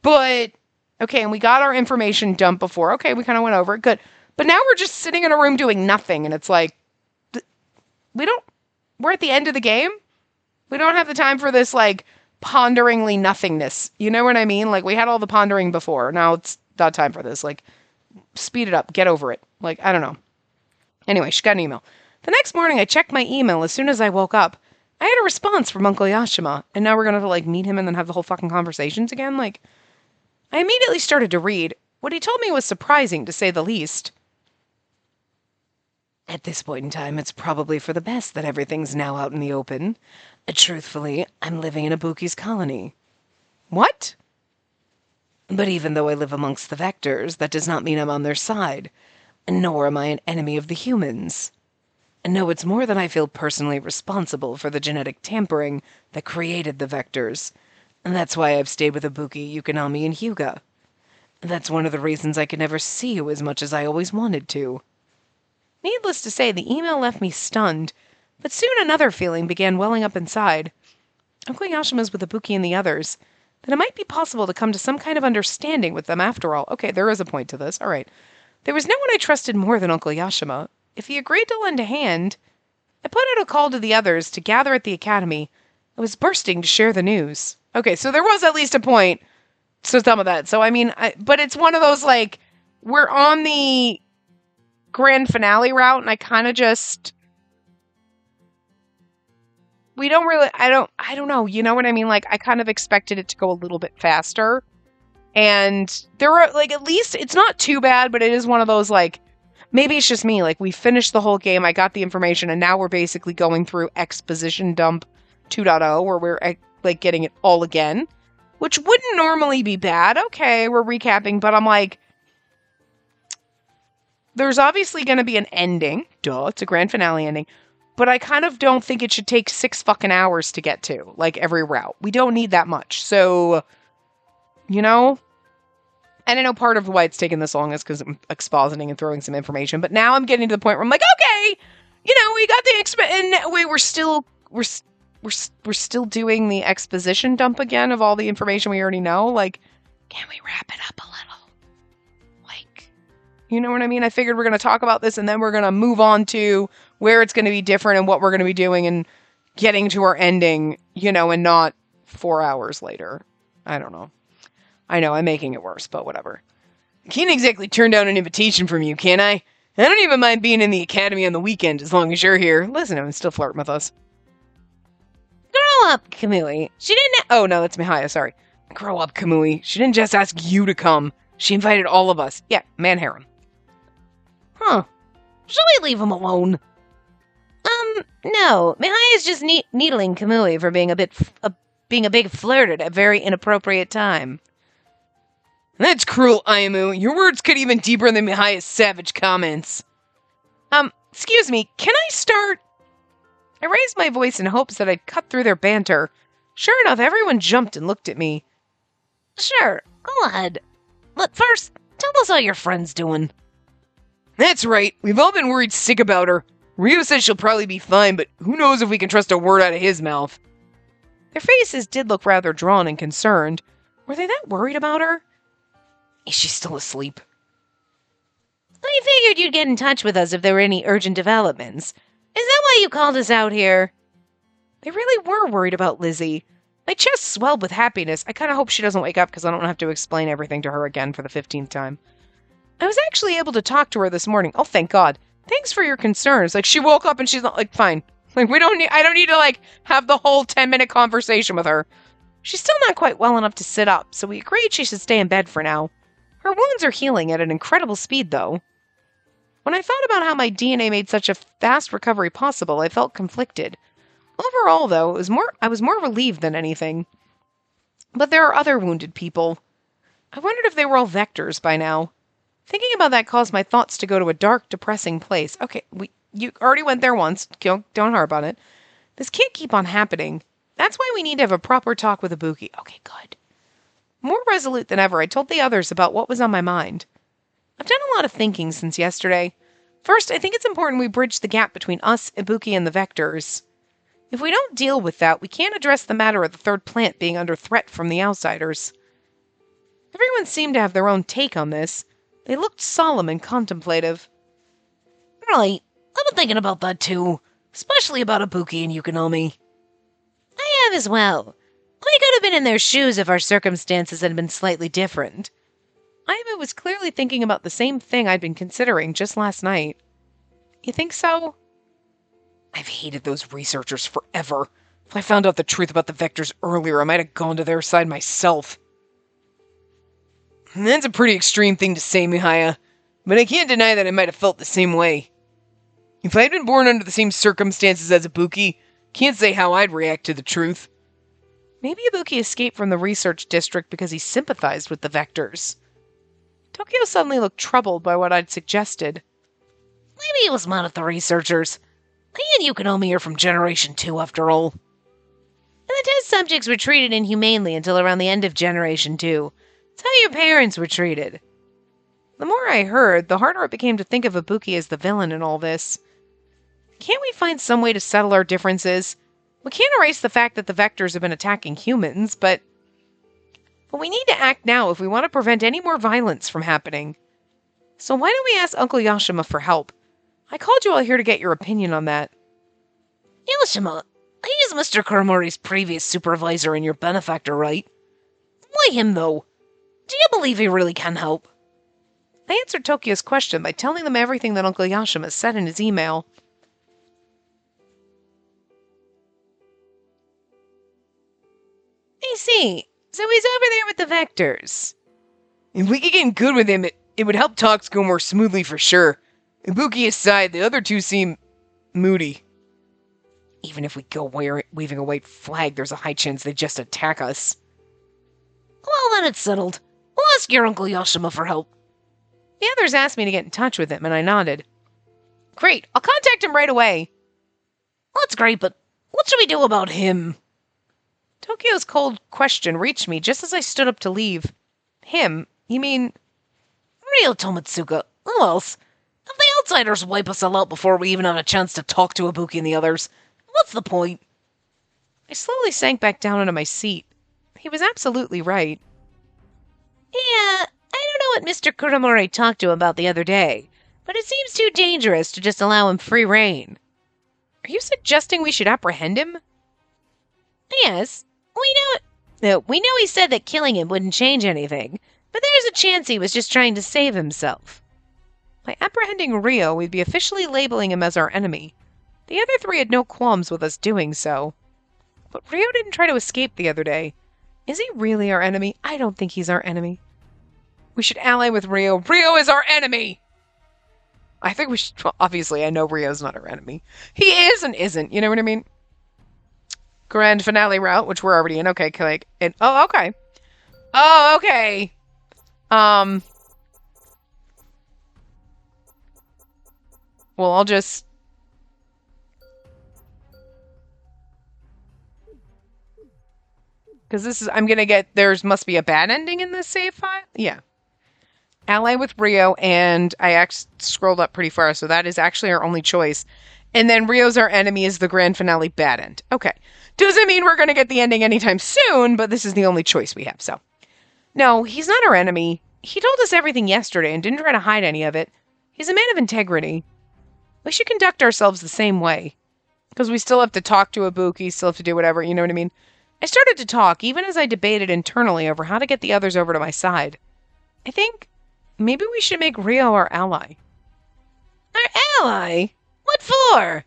But, okay, and we got our information dumped before. Okay, we kind of went over it. Good. But now we're just sitting in a room doing nothing. And it's like, we're at the end of the game. We don't have the time for this, like, ponderingly nothingness. You know what I mean? Like, we had all the pondering before. Now it's not time for this. Like, speed it up. Get over it. Like, I don't know. Anyway, she got an email. The next morning, I checked my email as soon as I woke up. I had a response from Uncle Yashima, and now we're going to, like, meet him and then have the whole fucking conversations again? Like, I immediately started to read. What he told me was surprising, to say the least. At this point in time, it's probably for the best that everything's now out in the open. Truthfully, I'm living in Ibuki's colony. What? But even though I live amongst the Vectors, that does not mean I'm on their side, nor am I an enemy of the humans. No, it's more than I feel personally responsible for the genetic tampering that created the Vectors, and that's why I've stayed with Ibuki, Yukonami, and Hyuga. That's one of the reasons I could never see you as much as I always wanted to. Needless to say, the email left me stunned, but soon another feeling began welling up inside. Uncle Yashima's with Ibuki and the others. That it might be possible to come to some kind of understanding with them after all. Okay, there is a point to this. All right. There was no one I trusted more than Uncle Yashima. If he agreed to lend a hand, I put out a call to the others to gather at the academy. I was bursting to share the news. Okay, so there was at least a point to some of that. So, I mean, but it's one of those, like, we're on the grand finale route, and I kind of just... We don't really, I don't know, you know what I mean? Like, I kind of expected it to go a little bit faster. And there are, like, at least, it's not too bad, but it is one of those, like, maybe it's just me. Like, we finished the whole game, I got the information, and now we're basically going through Exposition Dump 2.0, where we're, like, getting it all again. Which wouldn't normally be bad. Okay, we're recapping, but I'm like, there's obviously going to be an ending. Duh, it's a grand finale ending. But I kind of don't think it should take 6 fucking hours to get to, like, every route. We don't need that much. So, you know? And I know part of why it's taken this long is because I'm expositing and throwing some information. But now I'm getting to the point where I'm like, okay, you know, we got the and we're still doing the exposition dump again of all the information we already know. Like, can we wrap it up a little? Like, You know what I mean? I figured we're going to talk about this and then we're going to move on to where it's going to be different and what we're going to be doing and getting to our ending, and not 4 hours later. I don't know. I know, I'm making it worse, but whatever. I can't exactly turn down an invitation from you, can I? I don't even mind being in the academy on the weekend as long as you're here. Listen to him, still flirting with us. Grow up, Kamui. She didn't. Oh, no, that's Mihaya, sorry. Grow up, Kamui. She didn't just ask you to come. She invited all of us. Yeah, man harem. Huh. Shall we leave him alone? No. Mihaya's just needling Kamui for being being a big flirt at a very inappropriate time. That's cruel, Ayamu. Your words cut even deeper than Mihaya's savage comments. Excuse me, can I start? I raised my voice in hopes that I'd cut through their banter. Sure enough, everyone jumped and looked at me. Sure, go ahead. But first, tell us how your friend's doing. That's right, we've all been worried sick about her. Ryo says she'll probably be fine, but who knows if we can trust a word out of his mouth. Their faces did look rather drawn and concerned. Were they that worried about her? Is she still asleep? I figured you'd get in touch with us if there were any urgent developments. Is that why you called us out here? They really were worried about Lizzie. My chest swelled with happiness. I kind of hope she doesn't wake up because I don't have to explain everything to her again for the 15th time. I was actually able to talk to her this morning. Oh, thank God. Thanks for your concerns. Like, she woke up and she's not, like, fine. Like, I don't need to, like, have the whole 10-minute conversation with her. She's still not quite well enough to sit up, so we agreed she should stay in bed for now. Her wounds are healing at an incredible speed, though. When I thought about how my DNA made such a fast recovery possible, I felt conflicted. Overall, though, I was more relieved than anything. But there are other wounded people. I wondered if they were all vectors by now. Thinking about that caused my thoughts to go to a dark, depressing place. Okay, you already went there once. Don't harp on it. This can't keep on happening. That's why we need to have a proper talk with Ibuki. Okay, good. More resolute than ever, I told the others about what was on my mind. I've done a lot of thinking since yesterday. First, I think it's important we bridge the gap between us, Ibuki, and the Vectors. If we don't deal with that, we can't address the matter of the third plant being under threat from the outsiders. Everyone seemed to have their own take on this. They looked solemn and contemplative. Right. I've been thinking about that too. Especially about Ibuki and Yukinomi. I have as well. We could have been in their shoes if our circumstances had been slightly different. Ayame was clearly thinking about the same thing I'd been considering just last night. You think so? I've hated those researchers forever. If I found out the truth about the Vectors earlier, I might have gone to their side myself. That's a pretty extreme thing to say, Mihaya, but I can't deny that I might have felt the same way. If I had been born under the same circumstances as Ibuki, can't say how I'd react to the truth. Maybe Ibuki escaped from the research district because he sympathized with the Vectors. Tokyo suddenly looked troubled by what I'd suggested. Maybe he was mad at the researchers. He and Yukinomi are from Generation 2 after all. And the test subjects were treated inhumanely until around the end of Generation 2. It's how your parents were treated. The more I heard, the harder it became to think of Ibuki as the villain in all this. Can't we find some way to settle our differences? We can't erase the fact that the Vectors have been attacking humans, but we need to act now if we want to prevent any more violence from happening. So why don't we ask Uncle Yashima for help? I called you all here to get your opinion on that. Yashima, he's Mr. Kuromori's previous supervisor and your benefactor, right? Why him, though? Do you believe he really can help? I answered Tokyo's question by telling them everything that Uncle Yashima said in his email. I see. So he's over there with the Vectors. If we could get good with him, it would help talks go more smoothly for sure. Ibuki aside, the other two seem moody. Even if we go waving a white flag, there's a high chance they just attack us. Well, then it's settled. We'll ask your Uncle Yashima for help. The others asked me to get in touch with him, and I nodded. Great, I'll contact him right away. That's great, but what should we do about him? Tokyo's cold question reached me just as I stood up to leave. Him? You mean... Ryo Tomitsuka. Who else? If the outsiders wipe us all out before we even have a chance to talk to Ibuki and the others, what's the point? I slowly sank back down into my seat. He was absolutely right. Yeah, I don't what Mr. Kuromori talked to him about the other day, but it seems too dangerous to just allow him free rein. Are you suggesting we should apprehend him? Yes, we know he said that killing him wouldn't change anything, but there's a chance he was just trying to save himself. By apprehending Rio, we'd be officially labeling him as our enemy. The other three had no qualms with us doing so. But Rio didn't try to escape the other day. Is he really our enemy? I don't think he's our enemy. We should ally with Rio. Rio is our enemy! I think we should... Well, obviously, I know Rio's not our enemy. He is and isn't, you know what I mean? Grand finale route, which we're already in. Okay, click. Oh, okay. Oh, okay. Well, I'll just... Because this is... I'm going to get... must be a bad ending in this save file? Yeah. Ally with Rio, and I scrolled up pretty far, so that is actually our only choice. And then Rio's our enemy is the grand finale bad end. Okay. Doesn't mean we're going to get the ending anytime soon, but this is the only choice we have, so. No, he's not our enemy. He told us everything yesterday and didn't try to hide any of it. He's a man of integrity. We should conduct ourselves the same way. Because we still have to talk to Ibuki, still have to do whatever, you know what I mean? I started to talk, even as I debated internally over how to get the others over to my side. I think maybe we should make Rio our ally. Our ally? What for?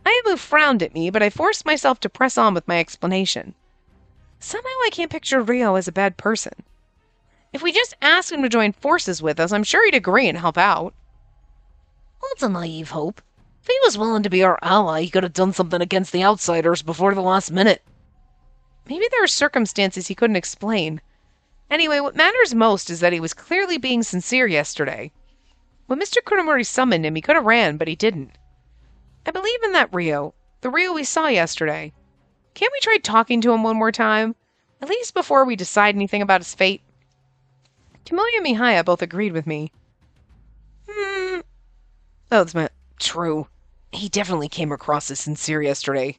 Ayamu frowned at me, but I forced myself to press on with my explanation. Somehow I can't picture Rio as a bad person. If we just asked him to join forces with us, I'm sure he'd agree and help out. Well, that's a naive hope. If he was willing to be our ally, he could have done something against the outsiders before the last minute. Maybe there are circumstances he couldn't explain. Anyway, what matters most is that he was clearly being sincere yesterday. When Mr. Kuromori summoned him, he could have ran, but he didn't. I believe in that Rio, the Rio we saw yesterday. Can't we try talking to him one more time? At least before we decide anything about his fate? Tomoya and Mihaya both agreed with me. Oh, that's true. He definitely came across as sincere yesterday.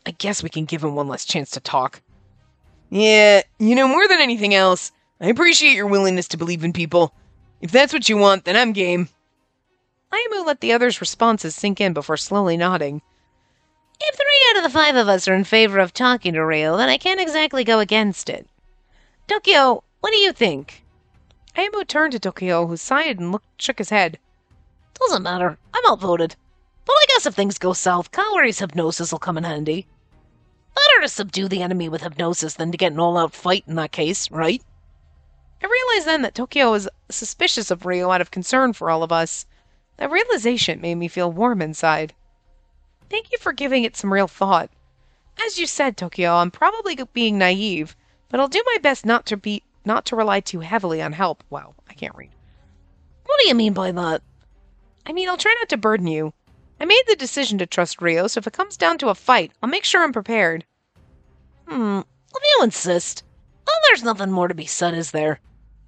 I guess we can give him one last chance to talk. Yeah, more than anything else, I appreciate your willingness to believe in people. If that's what you want, then I'm game. Ayamu let the others' responses sink in before slowly nodding. If 3 out of the 5 of us are in favor of talking to Rio, then I can't exactly go against it. Tokyo, what do you think? Ayamu turned to Tokyo, who sighed and shook his head. Doesn't matter. I'm outvoted. But I guess if things go south, Kawari's hypnosis will come in handy. Better to subdue the enemy with hypnosis than to get an all-out fight in that case, right? I realized then that Tokyo was suspicious of Rio out of concern for all of us. That realization made me feel warm inside. Thank you for giving it some real thought. As you said, Tokyo, I'm probably being naive, but I'll do my best not to rely too heavily on help. Wow, I can't read. What do you mean by that? I mean, I'll try not to burden you. I made the decision to trust Rio, so if it comes down to a fight, I'll make sure I'm prepared. If you insist. Well, there's nothing more to be said, is there?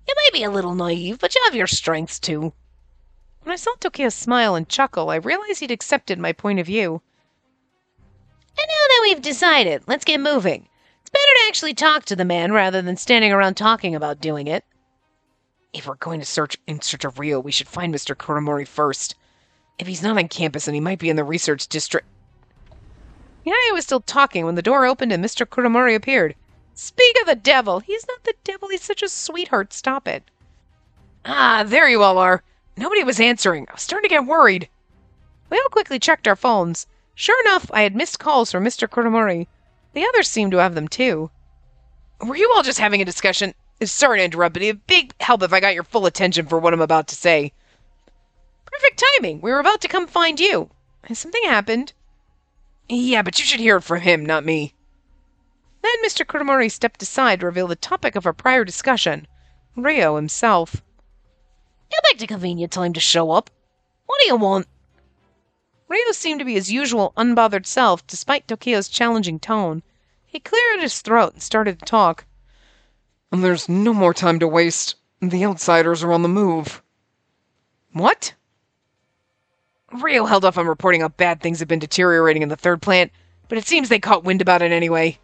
You may be a little naive, but you have your strengths, too. When I saw Tokyo smile and chuckle, I realized he'd accepted my point of view. And now that we've decided, let's get moving. It's better to actually talk to the man rather than standing around talking about doing it. If we're going to in search of Rio, we should find Mr. Kuromori first. If he's not on campus, then he might be in the research district. I was still talking when the door opened and Mr. Kuromori appeared. Speak of the devil! He's not the devil, he's such a sweetheart, stop it. Ah, there you all are. Nobody was answering. I was starting to get worried. We all quickly checked our phones. Sure enough, I had missed calls from Mr. Kuromori. The others seemed to have them too. Were you all just having a discussion? Sorry to interrupt, but it'd be a big help if I got your full attention for what I'm about to say. Perfect timing. We were about to come find you. Has something happened? Yeah, but you should hear it from him, not me. Then Mr. Kuromori stepped aside to reveal the topic of our prior discussion. Rio himself. You picked a convenient time to show up. What do you want? Rio seemed to be his usual unbothered self, despite Tokyo's challenging tone. He cleared his throat and started to talk. There's no more time to waste. The outsiders are on the move. What? Rio held off on reporting how bad things have been deteriorating in the third plant, but it seems they caught wind about it anyway.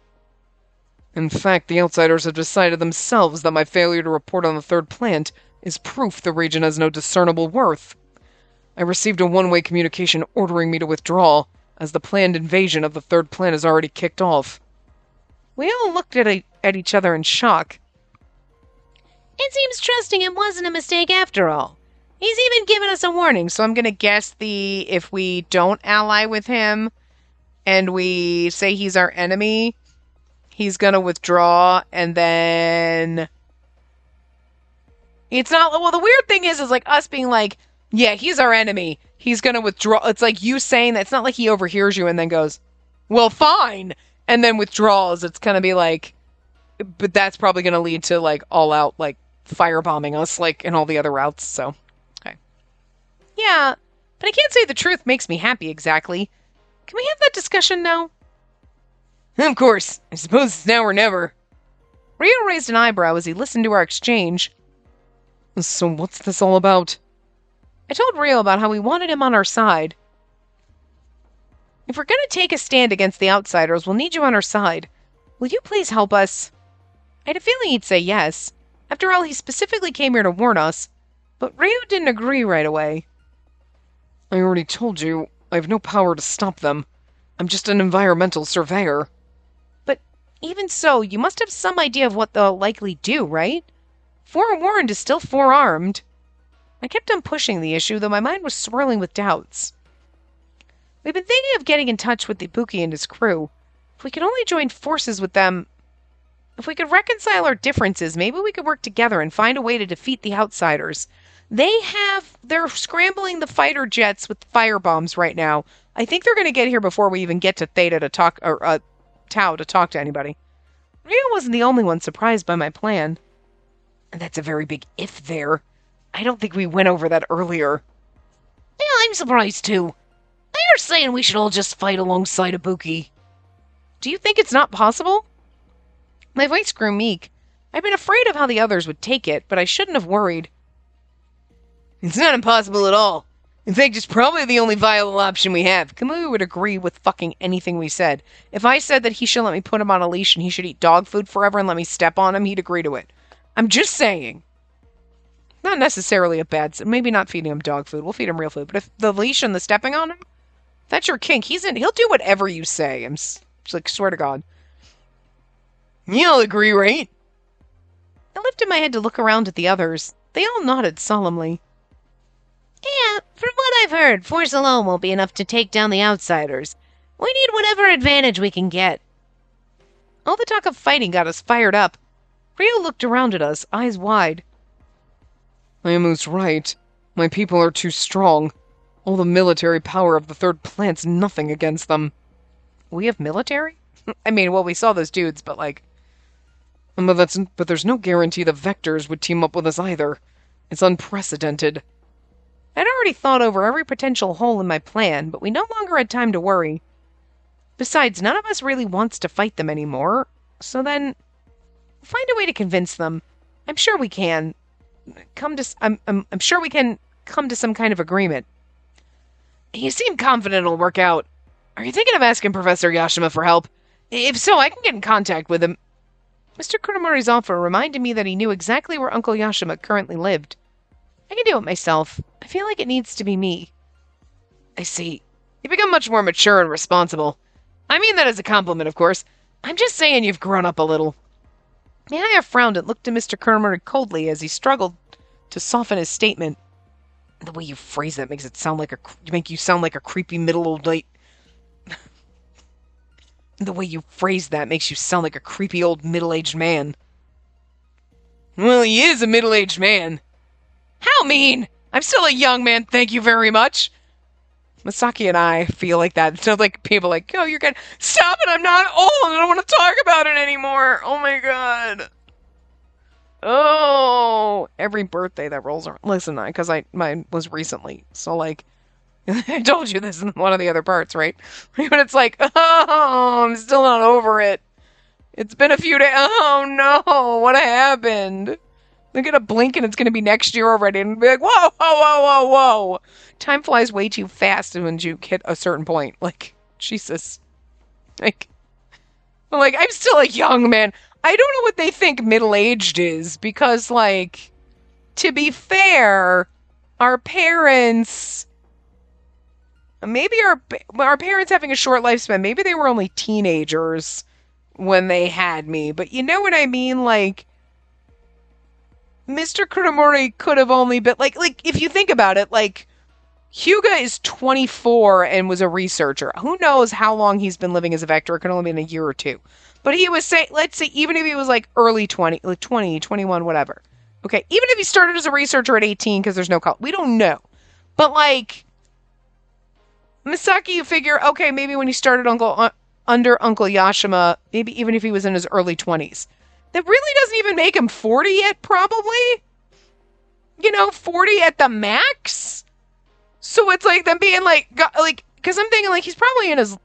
In fact, the outsiders have decided themselves that my failure to report on the third plant is proof the region has no discernible worth. I received a one-way communication ordering me to withdraw, as the planned invasion of the third planet has already kicked off. We all looked at each other in shock. It seems trusting him wasn't a mistake after all. He's even given us a warning, So I'm going to guess if we don't ally with him and we say he's our enemy, he's going to withdraw, and then it's not, well, the weird thing is like us being like, yeah, he's our enemy. He's going to withdraw. It's like you saying that. It's not like he overhears you and then goes, well, fine, and then withdraws. It's going to be like, but that's probably going to lead to like all out like firebombing us like in all the other routes. So, okay. Yeah, but I can't say the truth makes me happy exactly. Can we have that discussion now? Of course. I suppose it's now or never. Rio raised an eyebrow as he listened to our exchange. So what's this all about? I told Rio about how we wanted him on our side. If we're going to take a stand against the outsiders, we'll need you on our side. Will you please help us? I had a feeling he'd say yes. After all, he specifically came here to warn us. But Rio didn't agree right away. I already told you, I have no power to stop them. I'm just an environmental surveyor. But even so, you must have some idea of what they'll likely do, right? Forewarned is still forearmed. I kept on pushing the issue, though my mind was swirling with doubts. We've been thinking of getting in touch with Ibuki and his crew. If we could only join forces with them, if we could reconcile our differences, maybe we could work together and find a way to defeat the outsiders. They're scrambling the fighter jets with firebombs right now. I think they're going to get here before we even get to Theta to talk, or Tau to talk to anybody. Rio wasn't the only one surprised by my plan. And that's a very big if there. I don't think we went over that earlier. Yeah, I'm surprised too. They're saying we should all just fight alongside Ibuki. Do you think it's not possible? My voice grew meek. I'd been afraid of how the others would take it, but I shouldn't have worried. It's not impossible at all. In fact, it's probably the only viable option we have. Kamui would agree with fucking anything we said. If I said that he should let me put him on a leash and he should eat dog food forever and let me step on him, he'd agree to it. I'm just saying. Not necessarily a bad... Maybe not feeding him dog food. We'll feed him real food. But if the leash and the stepping on him, that's your kink. He'll do whatever you say. Like, swear to God. You'll agree, right? I lifted my head to look around at the others. They all nodded solemnly. Yeah, from what I've heard, force alone won't be enough to take down the outsiders. We need whatever advantage we can get. All the talk of fighting got us fired up. Rio looked around at us, eyes wide. Ayamu's right. My people are too strong. All the military power of the third planet's nothing against them. We have military? I mean, well, we saw those dudes, but like... But there's no guarantee the Vectors would team up with us either. It's unprecedented. I'd already thought over every potential hole in my plan, but we no longer had time to worry. Besides, none of us really wants to fight them anymore, so then... find a way to convince them. I'm sure we can. I'm sure we can come to some kind of agreement. You seem confident it'll work out. Are you thinking of asking Professor Yashima for help? If so, I can get in contact with him. Mr. Kunomori's offer reminded me that he knew exactly where Uncle Yashima currently lived. I can do it myself. I feel like it needs to be me. I see. You've become much more mature and responsible. I mean that as a compliment, of course. I'm just saying you've grown up a little. Mihaya frowned and looked at Mr. Kunomori coldly as he struggled to soften his statement. The way you phrase that makes it sound like make you sound like a creepy middle-old late... The way you phrase that makes you sound like a creepy old middle-aged man. Well, he is a middle-aged man. How mean! I'm still a young man, thank you very much. Masaki and I feel like that. It's not like people like, oh, you're good. Stop it, I'm not old. I don't want to talk about it anymore. Oh my god. Oh, every birthday that rolls around. Listen, because mine was recently. So like, I told you this in one of the other parts, right? But it's like, oh, I'm still not over it. It's been a few days. Oh no, what happened? They're gonna blink and it's gonna be next year already, and be like, whoa, whoa, whoa, whoa, whoa. Time flies way too fast when you hit a certain point. Like, Jesus. Like, I'm still a young man. I don't know what they think middle-aged is, because, like, to be fair, our parents, maybe our parents having a short lifespan, maybe they were only teenagers when they had me, but you know what I mean? Like, Mr. Kuramori could have only been, like, if you think about it, like, Hyuga is 24 and was a researcher. Who knows how long he's been living as a Vector? It could only been a year or two. But he was saying, let's say, even if he was like early 20, like 20, 21, whatever. Okay, even if he started as a researcher at 18, because there's no call, we don't know. But like, Misaki, you figure, okay, maybe when he started under Uncle Yashima, maybe even if he was in his early 20s. That really doesn't even make him 40 yet, probably. 40 at the max? So it's like them being like, because I'm thinking like he's probably in his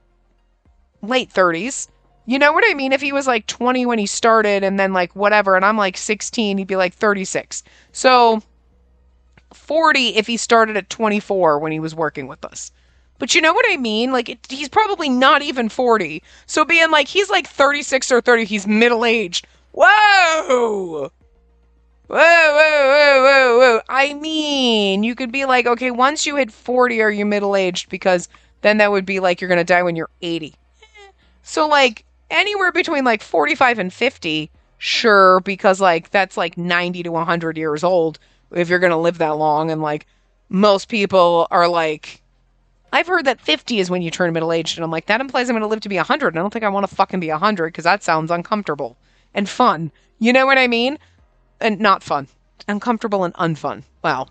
late 30s. You know what I mean? If he was like 20 when he started and then like whatever, and I'm like 16, he'd be like 36. So 40 if he started at 24 when he was working with us. But you know what I mean? Like, he's probably not even 40. So being like, he's like 36 or 30, he's middle-aged. Whoa! Whoa. I mean, you could be like, okay, once you hit 40, are you middle-aged? Because then that would be like you're going to die when you're 80. So, like, anywhere between like 45 and 50, sure, because like that's like 90 to 100 years old if you're going to live that long. And like, most people are like, I've heard that 50 is when you turn middle-aged, and I'm like, that implies I'm going to live to be 100, and I don't think I want to fucking be 100, because that sounds uncomfortable and fun. You know what I mean? And not fun. Uncomfortable and unfun. Wow.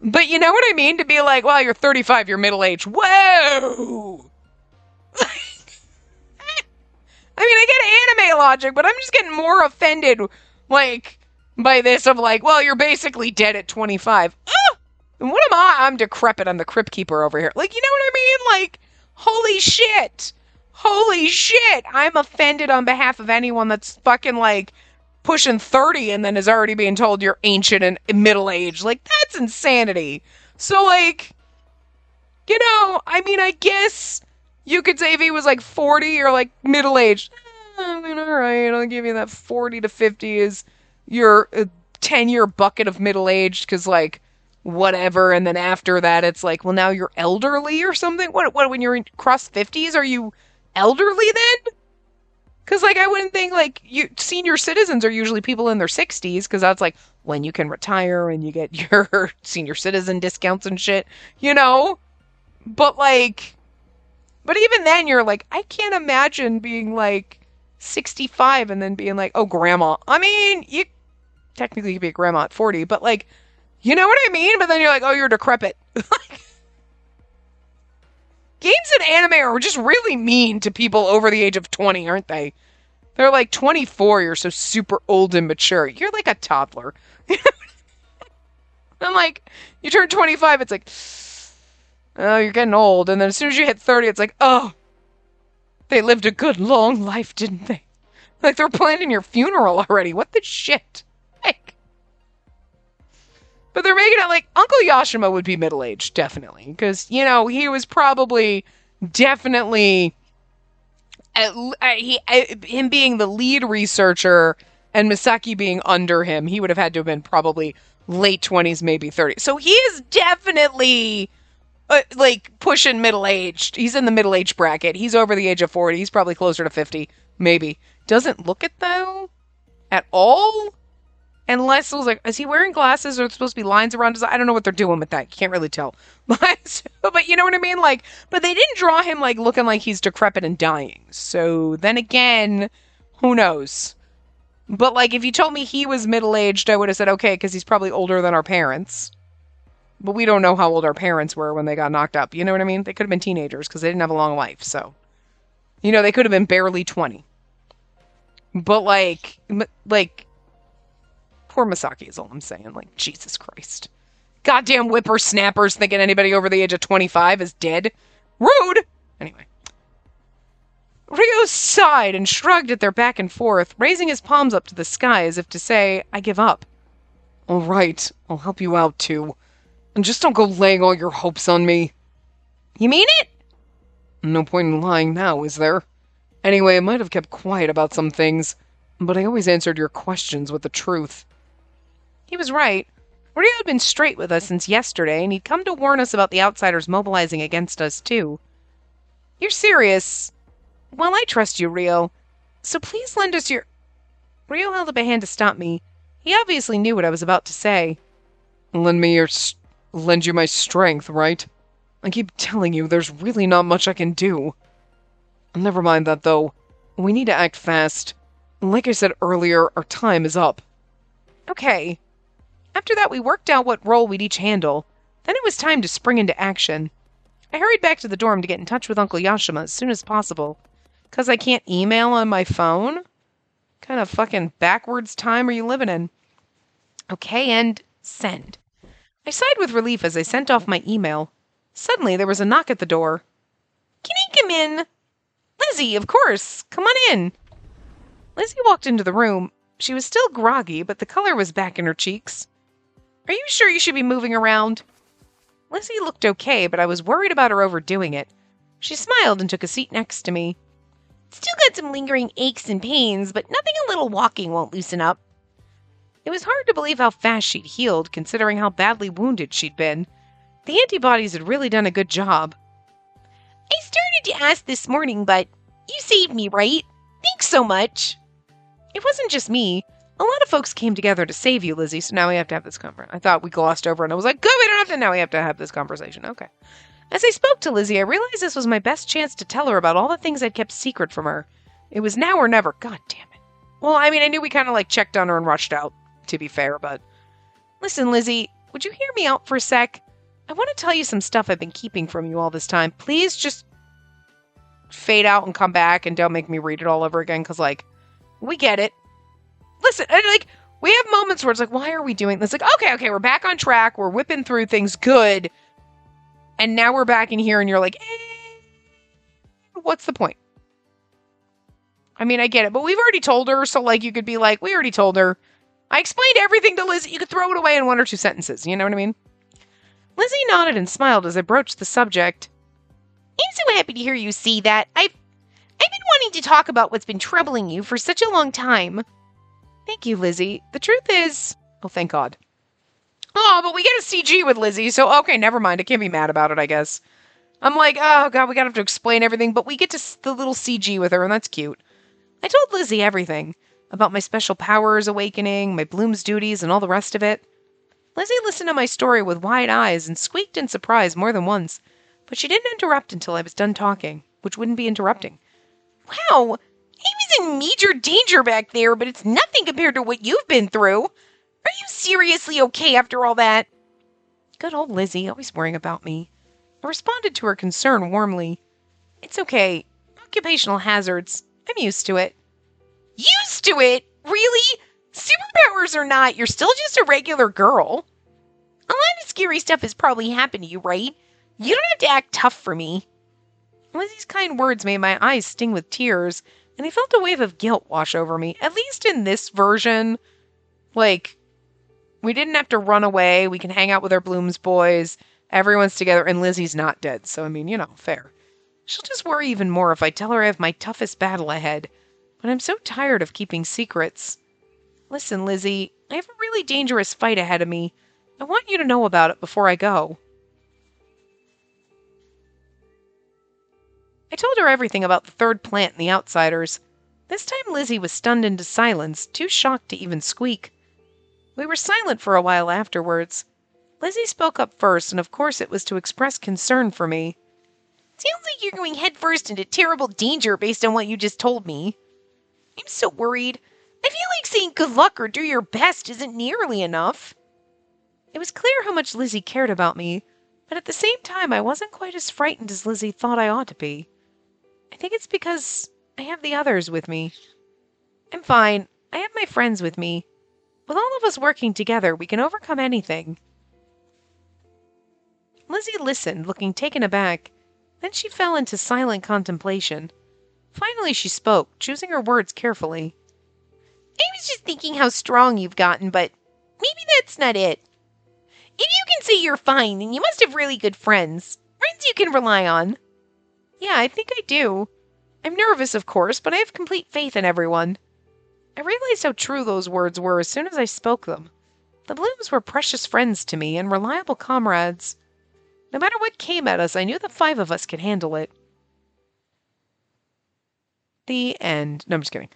But you know what I mean? To be like, well, you're 35, you're middle-aged. Whoa! I mean, I get anime logic, but I'm just getting more offended, like, by this of like, well, you're basically dead at 25. And what am I? I'm decrepit. I'm the crypt keeper over here. Like, you know what I mean? Like, holy shit. Holy shit. I'm offended on behalf of anyone that's fucking, like, pushing 30 and then is already being told you're ancient and middle-aged. Like, that's insanity. So, like, I mean, I guess you could say if he was, like, 40 or, like, middle-aged. I mean, all right, I'll give you that 40 to 50 is your 10-year bucket of middle-aged, because, like, whatever, and then after that it's like, well, now you're elderly or something. What when you're in cross 50s, are you elderly then? Because like, I wouldn't think like senior citizens are usually people in their 60s, because that's like when you can retire and you get your senior citizen discounts and shit, but like, but even then you're like, I can't imagine being like 65 and then being like, oh, grandma. I mean, you technically could be a grandma at 40, but like, you know what I mean? But then you're like, oh, you're decrepit. Games and anime are just really mean to people over the age of 20, aren't they? They're like, 24, you're so super old and mature. You're like a toddler. I'm like, you turn 25, it's like, oh, you're getting old. And then as soon as you hit 30, it's like, oh, they lived a good long life, didn't they? Like, they're planning your funeral already. What the shit? Like, but they're making it like Uncle Yashima would be middle-aged, definitely. Because, he was probably definitely, him being the lead researcher and Misaki being under him, he would have had to have been probably late 20s, maybe 30. So he is definitely, like, pushing middle-aged. He's in the middle-age bracket. He's over the age of 40. He's probably closer to 50, maybe. Doesn't look it, though, at all. Unless it was like, is he wearing glasses or it's supposed to be lines around his eye? I don't know what they're doing with that. You can't really tell. But you know what I mean? Like, but they didn't draw him like looking like he's decrepit and dying. So then again, who knows? But like, if you told me he was middle-aged, I would have said, okay, because he's probably older than our parents. But we don't know how old our parents were when they got knocked up. You know what I mean? They could have been teenagers because they didn't have a long life. So, they could have been barely 20. But like, poor Misaki is all I'm saying. Like, Jesus Christ. Goddamn whippersnappers thinking anybody over the age of 25 is dead. Rude! Anyway. Ryo sighed and shrugged at their back and forth, raising his palms up to the sky as if to say, I give up. All right, I'll help you out too. And just don't go laying all your hopes on me. You mean it? No point in lying now, is there? Anyway, I might have kept quiet about some things, but I always answered your questions with the truth. He was right. Rio had been straight with us since yesterday, and he'd come to warn us about the outsiders mobilizing against us, too. You're serious? Well, I trust you, Rio. So please lend us your... Rio held up a hand to stop me. He obviously knew what I was about to say. Lend you my strength, right? I keep telling you, there's really not much I can do. Never mind that, though. We need to act fast. Like I said earlier, our time is up. Okay. After that, we worked out what role we'd each handle. Then it was time to spring into action. I hurried back to the dorm to get in touch with Uncle Yashima as soon as possible. 'Cause I can't email on my phone? Kind of fucking backwards time are you living in? Okay, and send. I sighed with relief as I sent off my email. Suddenly, there was a knock at the door. Can I come in? Lizzie, of course. Come on in. Lizzie walked into the room. She was still groggy, but the color was back in her cheeks. Are you sure you should be moving around? Lizzie looked okay, but I was worried about her overdoing it. She smiled and took a seat next to me. Still got some lingering aches and pains, but nothing a little walking won't loosen up. It was hard to believe how fast she'd healed, considering how badly wounded she'd been. The antibodies had really done a good job. I started to ask this morning, but you saved me, right? Thanks so much. It wasn't just me. A lot of folks came together to save you, Lizzie, so now we have to have this conversation. I thought we glossed over, and I was like, good, we don't have to, now we have to have this conversation. Okay. As I spoke to Lizzie, I realized this was my best chance to tell her about all the things I'd kept secret from her. It was now or never. God damn it. Well, I mean, I knew we kind of like checked on her and rushed out, to be fair, but... Listen, Lizzie, would you hear me out for a sec? I want to tell you some stuff I've been keeping from you all this time. Please just fade out and come back and don't make me read it all over again, because, like, we get it. Listen, and, like, we have moments where it's like, why are we doing this? Like, okay, we're back on track. We're whipping through things good. And now we're back in here and you're like, what's the point? I mean, I get it, but we've already told her. So, like, you could be like, we already told her. I explained everything to Lizzie. You could throw it away in 1 or 2 sentences. You know what I mean? Lizzie nodded and smiled as I broached the subject. I'm so happy to hear you see that. I've been wanting to talk about what's been troubling you for such a long time. Thank you, Lizzie. The truth is... Oh, thank God. Oh, but we get a CG with Lizzie, so okay, never mind. I can't be mad about it, I guess. I'm like, oh, God, we gotta have to explain everything, but we get to the little CG with her, and that's cute. I told Lizzie everything. About my special powers awakening, my Bloom's duties, and all the rest of it. Lizzie listened to my story with wide eyes and squeaked in surprise more than once, but she didn't interrupt until I was done talking, which wouldn't be interrupting. Wow, he was in major danger back there, but it's nothing compared to what you've been through. Are you seriously okay after all that? Good old Lizzie, always worrying about me. I responded to her concern warmly. It's okay. Occupational hazards. I'm used to it. Used to it? Really? Superpowers or not, you're still just a regular girl. A lot of scary stuff has probably happened to you, right? You don't have to act tough for me. Lizzie's kind words made my eyes sting with tears, and I felt a wave of guilt wash over me. At least in this version, like, we didn't have to run away. We can hang out with our Bloom's boys. Everyone's together, and Lizzie's not dead. So, I mean, you know, fair. She'll just worry even more if I tell her I have my toughest battle ahead. But I'm so tired of keeping secrets. Listen, Lizzie, I have a really dangerous fight ahead of me. I want you to know about it before I go. I told her everything about the third plant and the outsiders. This time Lizzie was stunned into silence, too shocked to even squeak. We were silent for a while afterwards. Lizzie spoke up first, and of course it was to express concern for me. Sounds like you're going headfirst into terrible danger based on what you just told me. I'm so worried. I feel like saying good luck or do your best isn't nearly enough. It was clear how much Lizzie cared about me, but at the same time I wasn't quite as frightened as Lizzie thought I ought to be. I think it's because I have the others with me. I'm fine. I have my friends with me. With all of us working together, we can overcome anything. Lizzie listened, looking taken aback. Then she fell into silent contemplation. Finally she spoke, choosing her words carefully. I was just thinking how strong you've gotten, but maybe that's not it. If you can say you're fine, then you must have really good friends. Friends you can rely on. Yeah, I think I do. I'm nervous, of course, but I have complete faith in everyone. I realized how true those words were as soon as I spoke them. The Blooms were precious friends to me and reliable comrades. No matter what came at us, I knew the 5 of us could handle it. The end. No, I'm just kidding.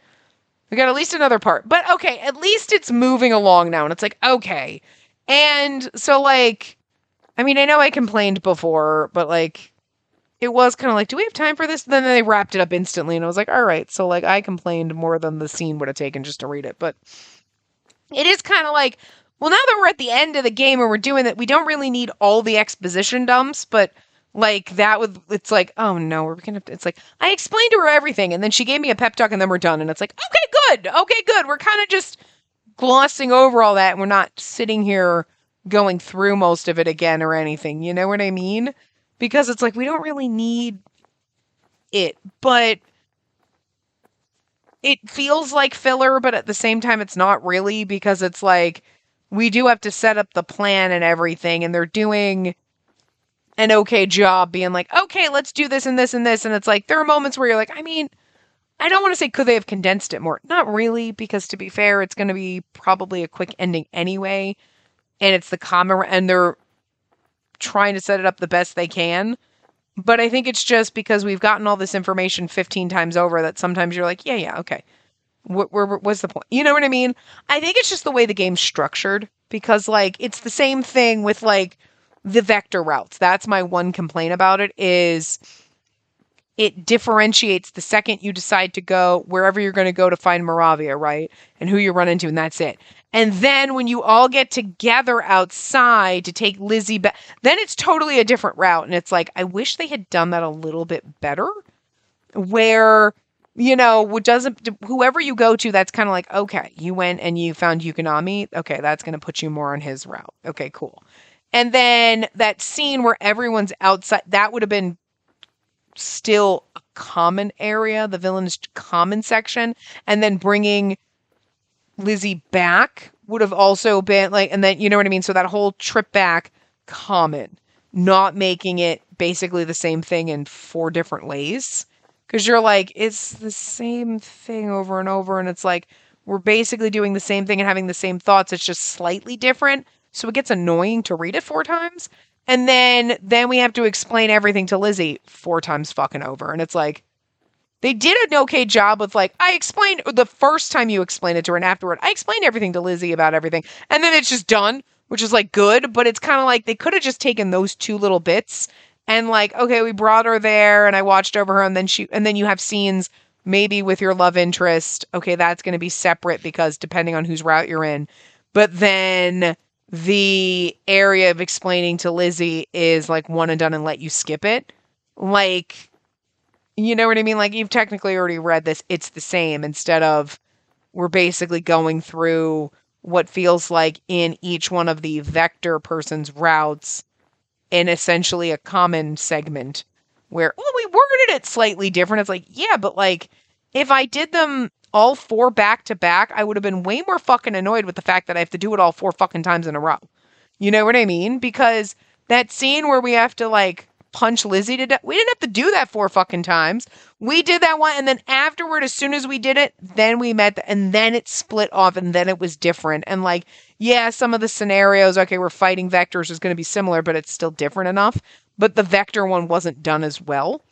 We got at least another part. But okay, at least it's moving along now. And it's like, okay. And so, like, I mean, I know I complained before, but, like, it was kind of like, do we have time for this? Then they wrapped it up instantly. And I was like, all right. So, like, I complained more than the scene would have taken just to read it. But it is kind of like, well, now that we're at the end of the game and we're doing that, we don't really need all the exposition dumps, but like that would, it's like, oh no, we're gonna, it's like, I explained to her everything and then she gave me a pep talk and then we're done. And it's like, okay, good. We're kind of just glossing over all that. And we're not sitting here going through most of it again or anything. You know what I mean? Because it's like, we don't really need it, but it feels like filler, but at the same time, it's not really, because it's like, we do have to set up the plan and everything, and they're doing an okay job being like, okay, let's do this and this and this. And it's like, there are moments where you're like, I mean, I don't want to say could they have condensed it more? Not really, because to be fair, it's going to be probably a quick ending anyway. And it's the common, and they're trying to set it up the best they can. But I think it's just because we've gotten all this information 15 times over that sometimes you're like, yeah, okay. What's the point? You know what I mean? I think it's just the way the game's structured, because like it's the same thing with like the vector routes. That's my one complaint about it, is it differentiates the second you decide to go wherever you're going to go to find Moravia, right? And who you run into, and that's it. And then when you all get together outside to take Lizzie back, then it's totally a different route. And it's like, I wish they had done that a little bit better, where, you know, whoever you go to, that's kind of like, okay, you went and you found Yukonami. Okay, that's going to put you more on his route. Okay, cool. And then that scene where everyone's outside, that would have been still a common area, the villain's common section. And then bringing Lizzie back would have also been like, and then, you know what I mean? So that whole trip back, common, not making it basically the same thing in 4 different ways. Because you're like, it's the same thing over and over. And it's like, we're basically doing the same thing and having the same thoughts. It's just slightly different. So it gets annoying to read it 4 times. And then we have to explain everything to Lizzie 4 times fucking over. And it's like, they did an okay job with like, I explained the first time you explained it to her, and afterward, I explained everything to Lizzie about everything. And then it's just done, which is like good. But it's kind of like they could have just taken those 2 little bits and like, okay, we brought her there and I watched over her, and then you have scenes maybe with your love interest. Okay, that's going to be separate because depending on whose route you're in. But then the area of explaining to Lizzie is like one and done and let you skip it. Like, you know what I mean? Like, you've technically already read this. It's the same, instead of we're basically going through what feels like in each one of the vector person's routes in essentially a common segment where, well, we worded it slightly different. It's like, yeah, but like if I did them all 4 back to back, I would have been way more fucking annoyed with the fact that I have to do it all 4 fucking times in a row. You know what I mean? Because that scene where we have to like punch Lizzie to death, we didn't have to do that 4 fucking times. We did that one, and then afterward, as soon as we did it, then we met, and then it split off, and then it was different. And like, yeah, some of the scenarios, okay, we're fighting vectors, is going to be similar, but it's still different enough. But the vector one wasn't done as well,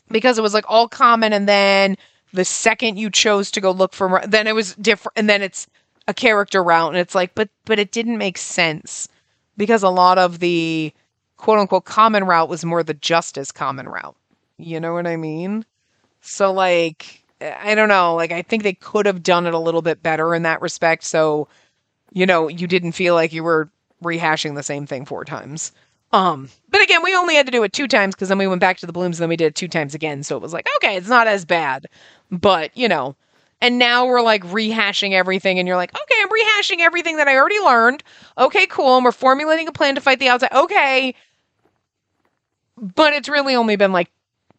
because it was like all common, and then the second you chose to go look for, then it was different, and then it's a character route, and it's like, but it didn't make sense, because a lot of the quote-unquote common route was more the justice common route. You know what I mean? So, like, I don't know. Like, I think they could have done it a little bit better in that respect, so, you know, you didn't feel like you were rehashing the same thing 4 times. But again, we only had to do it 2 times, because then we went back to the Blooms, and then we did it 2 times again, so it was like, okay, it's not as bad. But, you know, and now we're, like, rehashing everything, and you're like, okay, I'm rehashing everything that I already learned. Okay, cool, and we're formulating a plan to fight the outside. Okay. But it's really only been, like,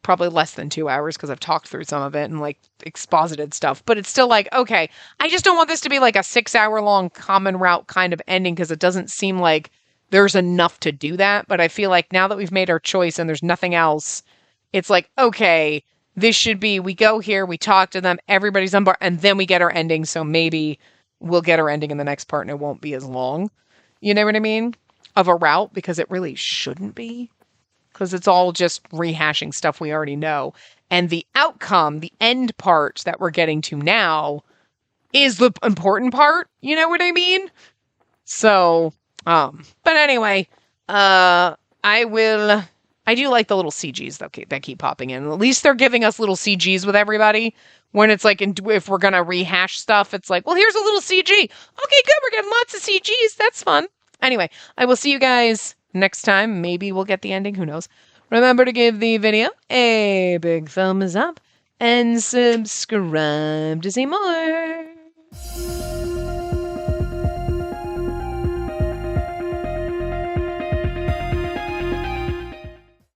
probably less than 2 hours, because I've talked through some of it and like exposited stuff, but it's still like, okay, I just don't want this to be like a 6-hour-long common route kind of ending, because it doesn't seem like there's enough to do that. But I feel like now that we've made our choice and there's nothing else, it's like, okay, this should be, we go here, we talk to them, everybody's on board, and then we get our ending. So maybe we'll get our ending in the next part and it won't be as long. You know what I mean? Of a route, because it really shouldn't be. Because it's all just rehashing stuff we already know. And the outcome, the end part that we're getting to now is the important part. You know what I mean? So, but anyway, I do like the little CGs that keep popping in. At least they're giving us little CGs with everybody. When it's like, if we're going to rehash stuff, it's like, well, here's a little CG. Okay, good. We're getting lots of CGs. That's fun. Anyway, I will see you guys next time. Maybe we'll get the ending. Who knows? Remember to give the video a big thumbs up and subscribe to see more.